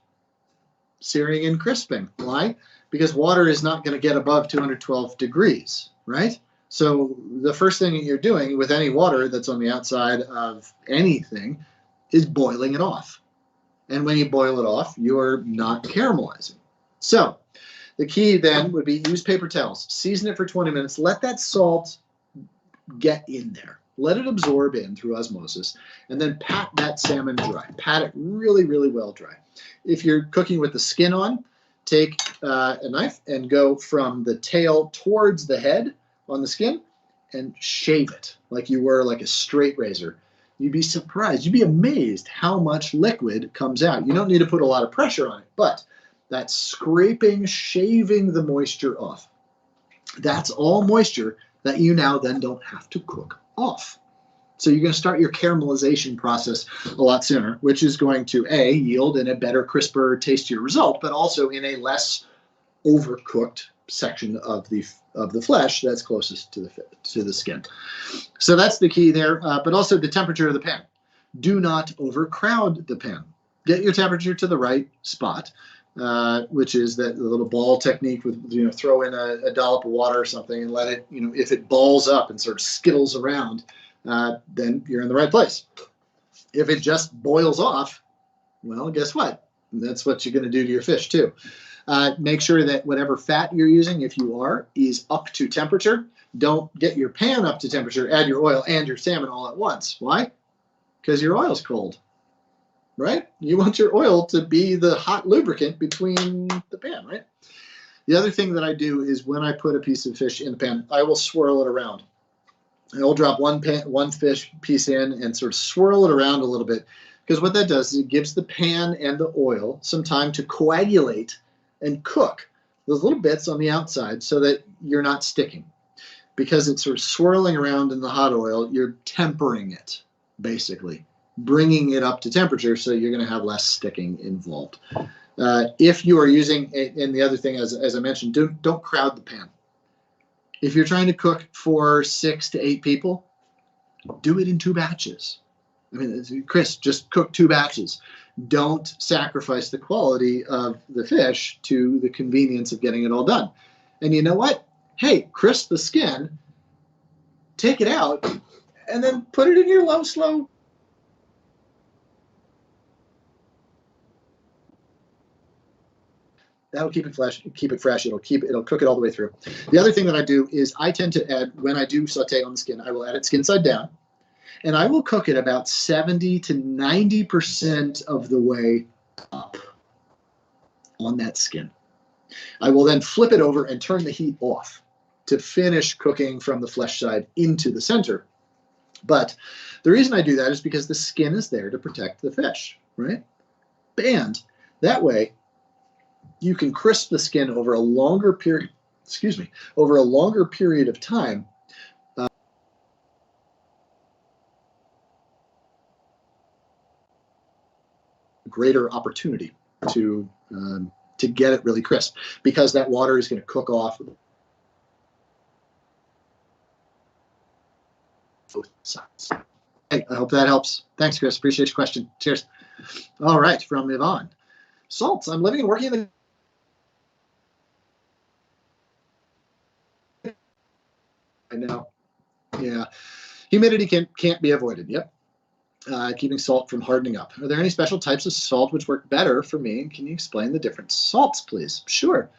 Searing and crisping. Why? Because water is not going to get above 212 degrees, right? So the first thing that you're doing with any water that's on the outside of anything is boiling it off. And when you boil it off, you're not caramelizing. So the key then would be use paper towels. Season it for 20 minutes. Let that salt get in there. Let it absorb in through osmosis, and then pat that salmon dry. Pat it really, really well dry. If you're cooking with the skin on, take a knife and go from the tail towards the head on the skin and shave it like you were like a straight razor. You'd be surprised. You'd be amazed how much liquid comes out. You don't need to put a lot of pressure on it, but that scraping, shaving the moisture off, that's all moisture that you now then don't have to cook off. So you're going to start your caramelization process a lot sooner, which is going to A, yield in a better, crisper, tastier result, but also in a less overcooked section of the flesh that's closest to the skin. So that's the key there, but also the temperature of the pan. Do not overcrowd the pan. Get your temperature to the right spot, which is that little ball technique with, throw in a dollop of water or something and let it, if it balls up and sort of skittles around, then you're in the right place. If it just boils off, well, guess what? That's what you're going to do to your fish too. Make sure that whatever fat you're using, if you are, is up to temperature. Don't get your pan up to temperature, add your oil and your salmon all at once. Why? Because your oil's cold, right? You want your oil to be the hot lubricant between the pan, right? The other thing that I do is when I put a piece of fish in the pan, I will swirl it around. I will drop one fish piece in and sort of swirl it around a little bit, because what that does is it gives the pan and the oil some time to coagulate and cook those little bits on the outside so that you're not sticking. Because it's sort of swirling around in the hot oil, you're tempering it, basically, bringing it up to temperature so you're going to have less sticking involved. If you are using, and the other thing, as I mentioned, don't crowd the pan. If you're trying to cook for 6 to 8 people, do it in 2 batches. I mean, Chris, just cook 2 batches. Don't sacrifice the quality of the fish to the convenience of getting it all done. And you know what? Hey, crisp the skin, take it out, and then put it in your low, slow. That'll keep it fresh. It'll cook it all the way through. The other thing that I do is I tend to add, when I do saute on the skin, I will add it skin side down, and I will cook it about 70 to 90% of the way up on that skin. I will then flip it over and turn the heat off to finish cooking from the flesh side into the center. But the reason I do that is because the skin is there to protect the fish, right? And that way, you can crisp the skin over a longer period, of time. Greater opportunity to get it really crisp, because that water is going to cook off both sides. Hey, I hope that helps. Thanks, Chris. Appreciate your question. Cheers. All right, from Yvonne. Salts. I'm living and working in the I know. Yeah. Humidity can't be avoided. Yep. Keeping salt from hardening up. Are there any special types of salt which work better for me? Can you explain the different salts, please? Sure.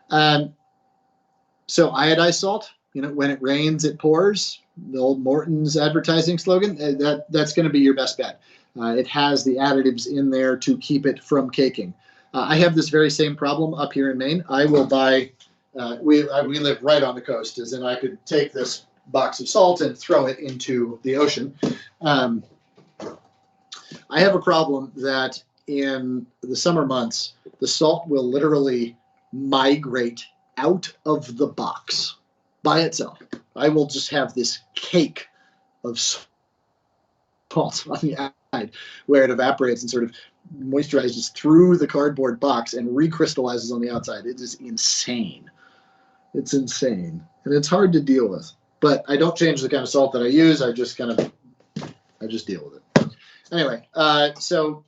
So iodized salt, when it rains, it pours. the old Morton's advertising slogan, that's going to be your best bet. It has the additives in there to keep it from caking. I have this very same problem up here in Maine. I will buy, we live right on the coast, as in I could take this box of salt and throw it into the ocean. I have a problem that in the summer months, the salt will literally migrate out of the box by itself. I will just have this cake of salt on the outside where it evaporates and sort of moisturizes through the cardboard box and recrystallizes on the outside. It is insane. It's insane. And it's hard to deal with. But I don't change the kind of salt that I use. I just deal with it. Anyway, so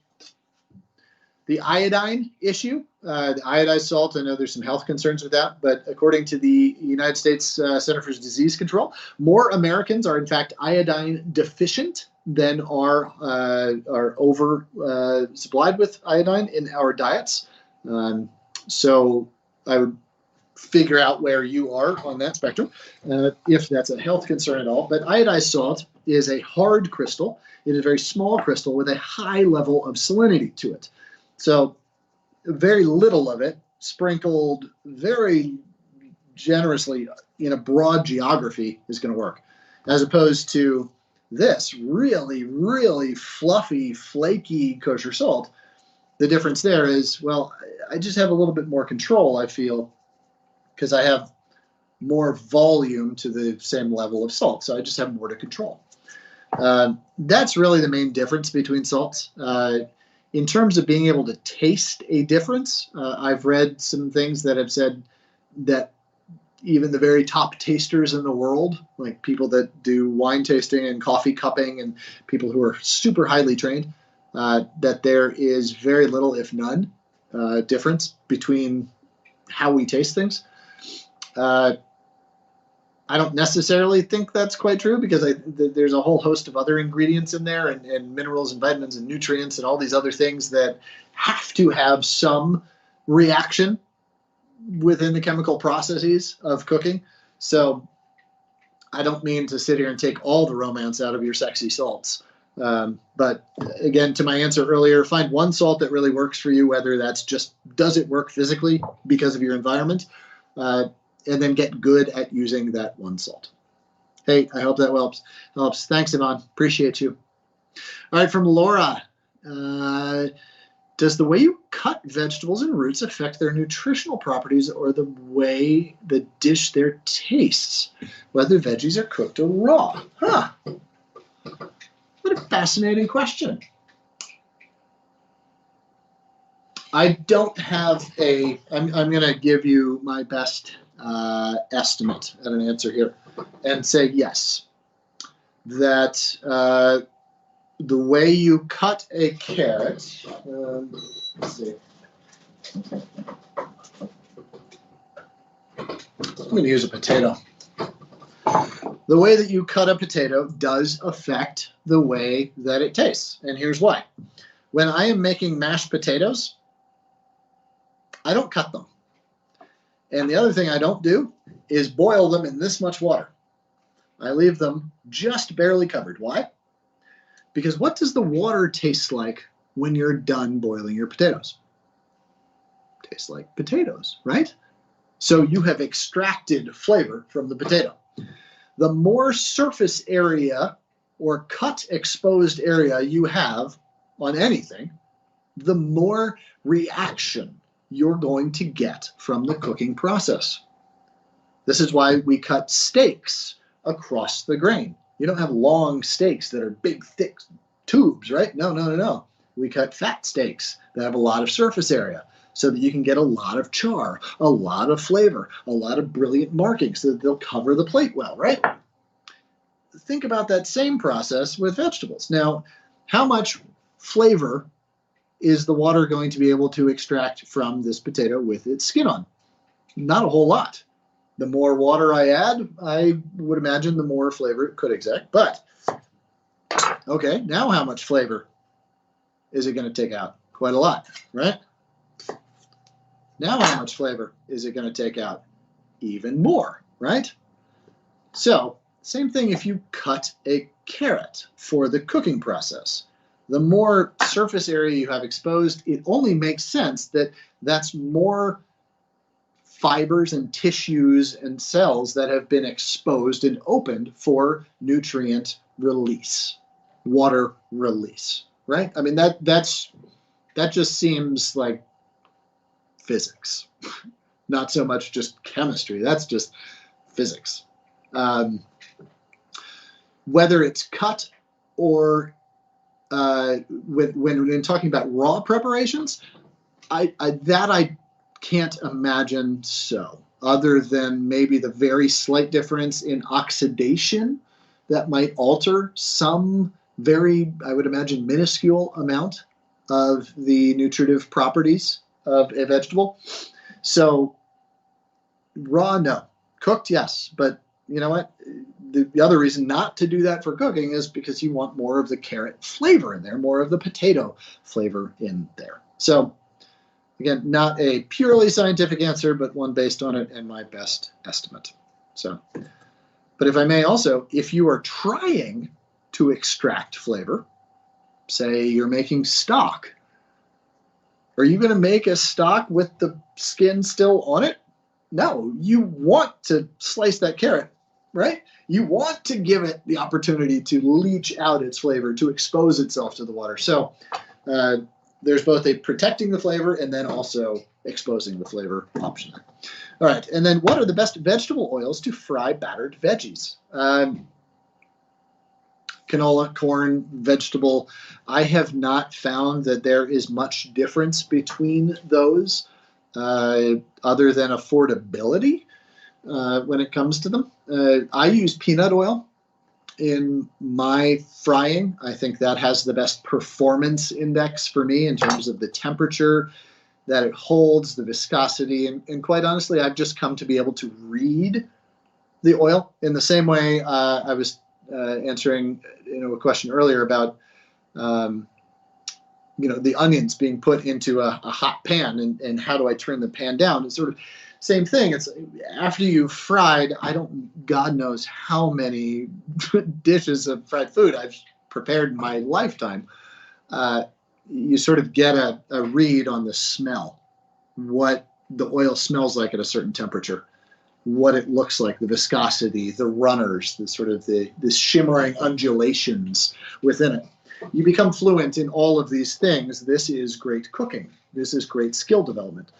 the iodine issue, the iodized salt, I know there's some health concerns with that, but according to the United States Center for Disease Control, more Americans are in fact iodine deficient than are over supplied with iodine in our diets. So I would figure out where you are on that spectrum, if that's a health concern at all. But iodized salt is a hard crystal. It is a very small crystal with a high level of salinity to it. So very little of it sprinkled very generously in a broad geography is going to work, as opposed to this really, really fluffy, flaky kosher salt. The difference there is, well, I just have a little bit more control, I feel, because I have more volume to the same level of salt. So I just have more to control. That's really the main difference between salts. In terms of being able to taste a difference, I've read some things that have said that even the very top tasters in the world, like people that do wine tasting and coffee cupping and people who are super highly trained, that there is very little, if none, difference between how we taste things. I don't necessarily think that's quite true, because there's a whole host of other ingredients in there and minerals and vitamins and nutrients and all these other things that have to have some reaction within the chemical processes of cooking. So I don't mean to sit here and take all the romance out of your sexy salts. But again, to my answer earlier, find one salt that really works for you, whether that's just, does it work physically because of your environment? And then get good at using that one salt. Hey, I hope that helps. Thanks, Ivan. Appreciate you. All right, from Laura. Does the way you cut vegetables and roots affect their nutritional properties or the way the dish there tastes, whether veggies are cooked or raw? Huh. What a fascinating question. I don't have I'm going to give you my best estimate at an answer here and say yes, that the way you cut a carrot, let's see. I'm going to use a potato. The way that you cut a potato does affect the way that it tastes, and here's why. When I am making mashed potatoes, I don't cut them. And the other thing I don't do is boil them in this much water. I leave them just barely covered. Why? Because what does the water taste like when you're done boiling your potatoes? It tastes like potatoes, right? So you have extracted flavor from the potato. The more surface area or cut exposed area you have on anything, the more reaction you're going to get from the cooking process. This is why we cut steaks across the grain. You don't have long steaks that are big, thick tubes, right? No. We cut fat steaks that have a lot of surface area so that you can get a lot of char, a lot of flavor, a lot of brilliant markings so that they'll cover the plate well, right? Think about that same process with vegetables. Now, how much flavor is the water going to be able to extract from this potato with its skin on? Not a whole lot. The more water I add, I would imagine the more flavor it could extract. But, okay, now how much flavor is it going to take out? Quite a lot, right? Now how much flavor is it going to take out? Even more, right? So Same thing if you cut a carrot for the cooking process. The more surface area you have exposed, it only makes sense that that's more fibers and tissues and cells that have been exposed and opened for nutrient release, water release, right? I mean, that just seems like physics, not so much just chemistry. That's just physics. Whether it's cut or when talking about raw preparations, I can't imagine so, other than maybe the very slight difference in oxidation that might alter some very, I would imagine, minuscule amount of the nutritive properties of a vegetable. So raw, no. Cooked, yes. But you know what? The other reason not to do that for cooking is because you want more of the carrot flavor in there, more of the potato flavor in there. So again, not a purely scientific answer, but one based on it and my best estimate. So, but if I may also, if you are trying to extract flavor, say you're making stock, are you going to make a stock with the skin still on it? No, you want to slice that carrot, right? You want to give it the opportunity to leach out its flavor, to expose itself to the water. So there's both a protecting the flavor and then also exposing the flavor option. All right, and then what are the best vegetable oils to fry battered veggies? Canola, corn, vegetable. I have not found that there is much difference between those other than affordability when it comes to them. I use peanut oil in my frying. I think that has the best performance index for me in terms of the temperature that it holds, the viscosity, and quite honestly, I've just come to be able to read the oil in the same way I was answering a question earlier about the onions being put into a hot pan and how do I turn the pan down. It's sort of same thing. It's after you've fried, God knows how many dishes of fried food I've prepared in my lifetime. You sort of get a read on the smell, what the oil smells like at a certain temperature, what it looks like, the viscosity, the runners, the sort of the shimmering undulations within it. You become fluent in all of these things. This is great cooking. This is great skill development.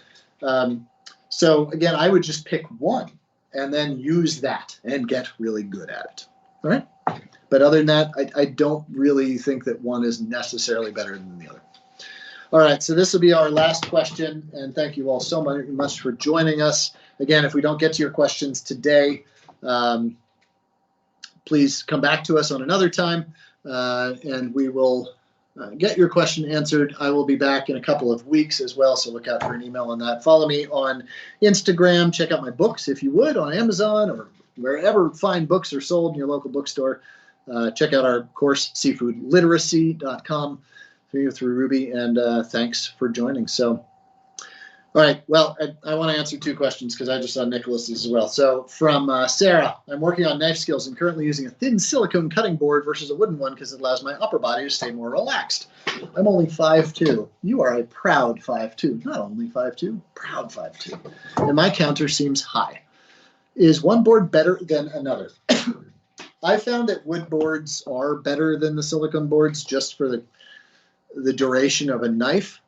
So again, I would just pick one and then use that and get really good at it. All right. But other than that, I don't really think that one is necessarily better than the other. All right. So this will be our last question. And thank you all so much for joining us. Again, if we don't get to your questions today, please come back to us on another time and we will get your question answered. I will be back in a couple of weeks as well, so look out for an email on that. Follow me on Instagram. Check out my books, if you would, on Amazon or wherever fine books are sold in your local bookstore. Check out our course, seafoodliteracy.com, through Rouxbe, and thanks for joining. So, all right, well, I want to answer two questions because I just saw Nicholas's as well. So from Sarah, I'm working on knife skills and currently using a thin silicone cutting board versus a wooden one because it allows my upper body to stay more relaxed. I'm only 5'2". You are a proud 5'2". Not only 5'2", proud 5'2". And my counter seems high. Is one board better than another? I found that wood boards are better than the silicone boards just for the duration of a knife.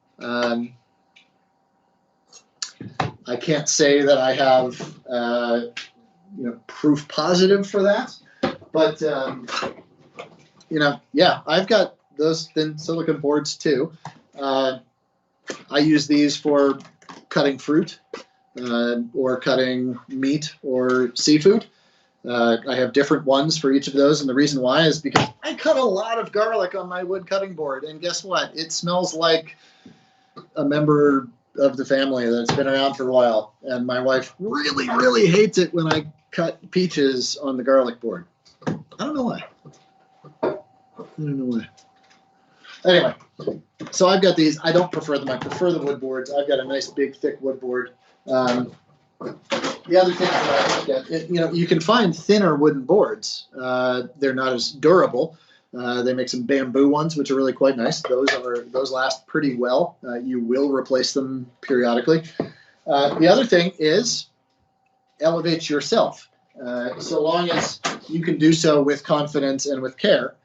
I can't say that I have proof positive for that, but yeah, I've got those thin silicone boards too. I use these for cutting fruit or cutting meat or seafood. I have different ones for each of those, and the reason why is because I cut a lot of garlic on my wood cutting board, and guess what? It smells like a member of the family that's been around for a while, and my wife really, really hates it when I cut peaches on the garlic board. I don't know why. Anyway, so I've got these. I don't prefer them. I prefer the wood boards. I've got a nice big thick wood board. The other thing that I look at, you can find thinner wooden boards. They're not as durable. They make some bamboo ones, which are really quite nice. Those last pretty well. You will replace them periodically. The other thing is elevate yourself. So long as you can do so with confidence and with care,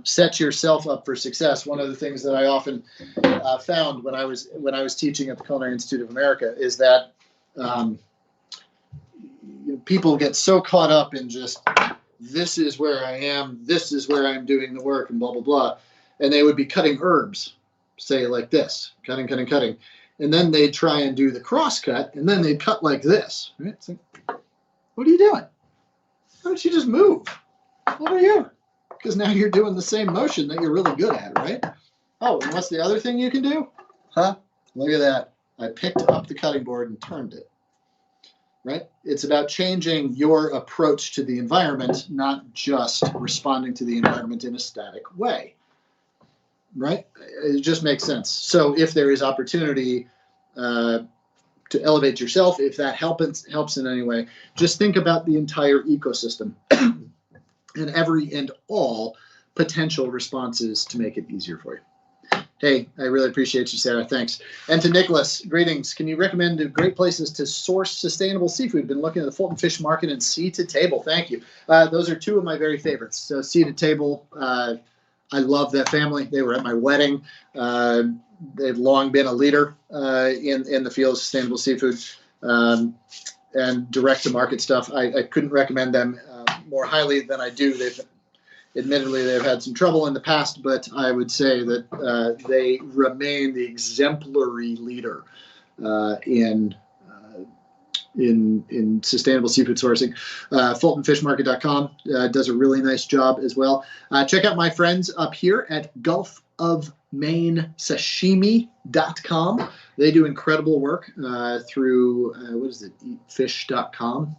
set yourself up for success. One of the things that I often found when I was teaching at the Culinary Institute of America is that people get so caught up in just, this is where I am, this is where I'm doing the work, and blah, blah, blah. And they would be cutting herbs, say like this, cutting. And then they'd try and do the cross cut, and then they'd cut like this. Right? It's like, what are you doing? Why don't you just move? Over here. Because now you're doing the same motion that you're really good at, right? Oh, and what's the other thing you can do? Huh? Look at that. I picked up the cutting board and turned it. Right? It's about changing your approach to the environment, not just responding to the environment in a static way. Right? It just makes sense. So if there is opportunity to elevate yourself, if that helps in any way, just think about the entire ecosystem and every and all potential responses to make it easier for you. Hey, I really appreciate you, Sarah. Thanks. And to Nicholas, greetings. Can you recommend great places to source sustainable seafood? Been looking at the Fulton Fish Market and Sea to Table. Thank you. Those are two of my very favorites. So Sea to Table, I love that family. They were at my wedding. They've long been a leader in the field of sustainable seafood and direct-to-market stuff. I couldn't recommend them more highly than I do. Admittedly, they've had some trouble in the past, but I would say that they remain the exemplary leader in sustainable seafood sourcing. FultonFishMarket.com does a really nice job as well. Check out my friends up here at GulfOfMaineSashimi.com. They do incredible work through, eatfish.com.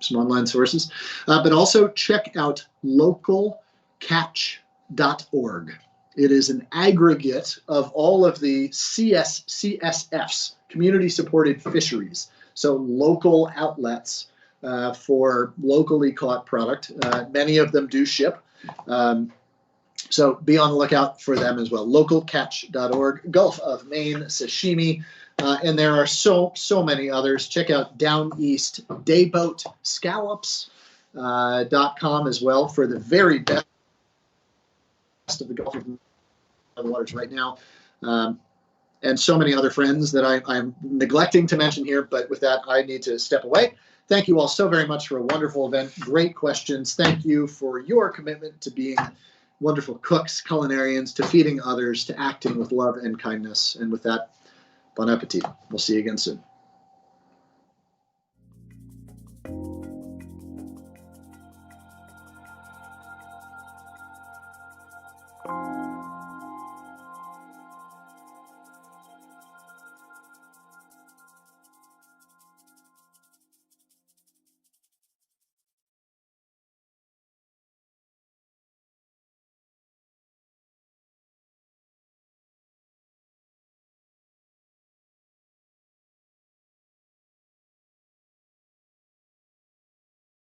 Some online sources, but also check out localcatch.org. It is an aggregate of all of the CSFs, community-supported fisheries, so local outlets for locally caught product. Many of them do ship, so be on the lookout for them as well. Localcatch.org, Gulf of Maine Sashimi. And there are so many others. Check out Down East Dayboat Scallops.com as well for the very best of the Gulf of Maine waters right now. And so many other friends that I'm neglecting to mention here. But with that, I need to step away. Thank you all so very much for a wonderful event. Great questions. Thank you for your commitment to being wonderful cooks, culinarians, to feeding others, to acting with love and kindness. And with that, bon appetit. We'll see you again soon.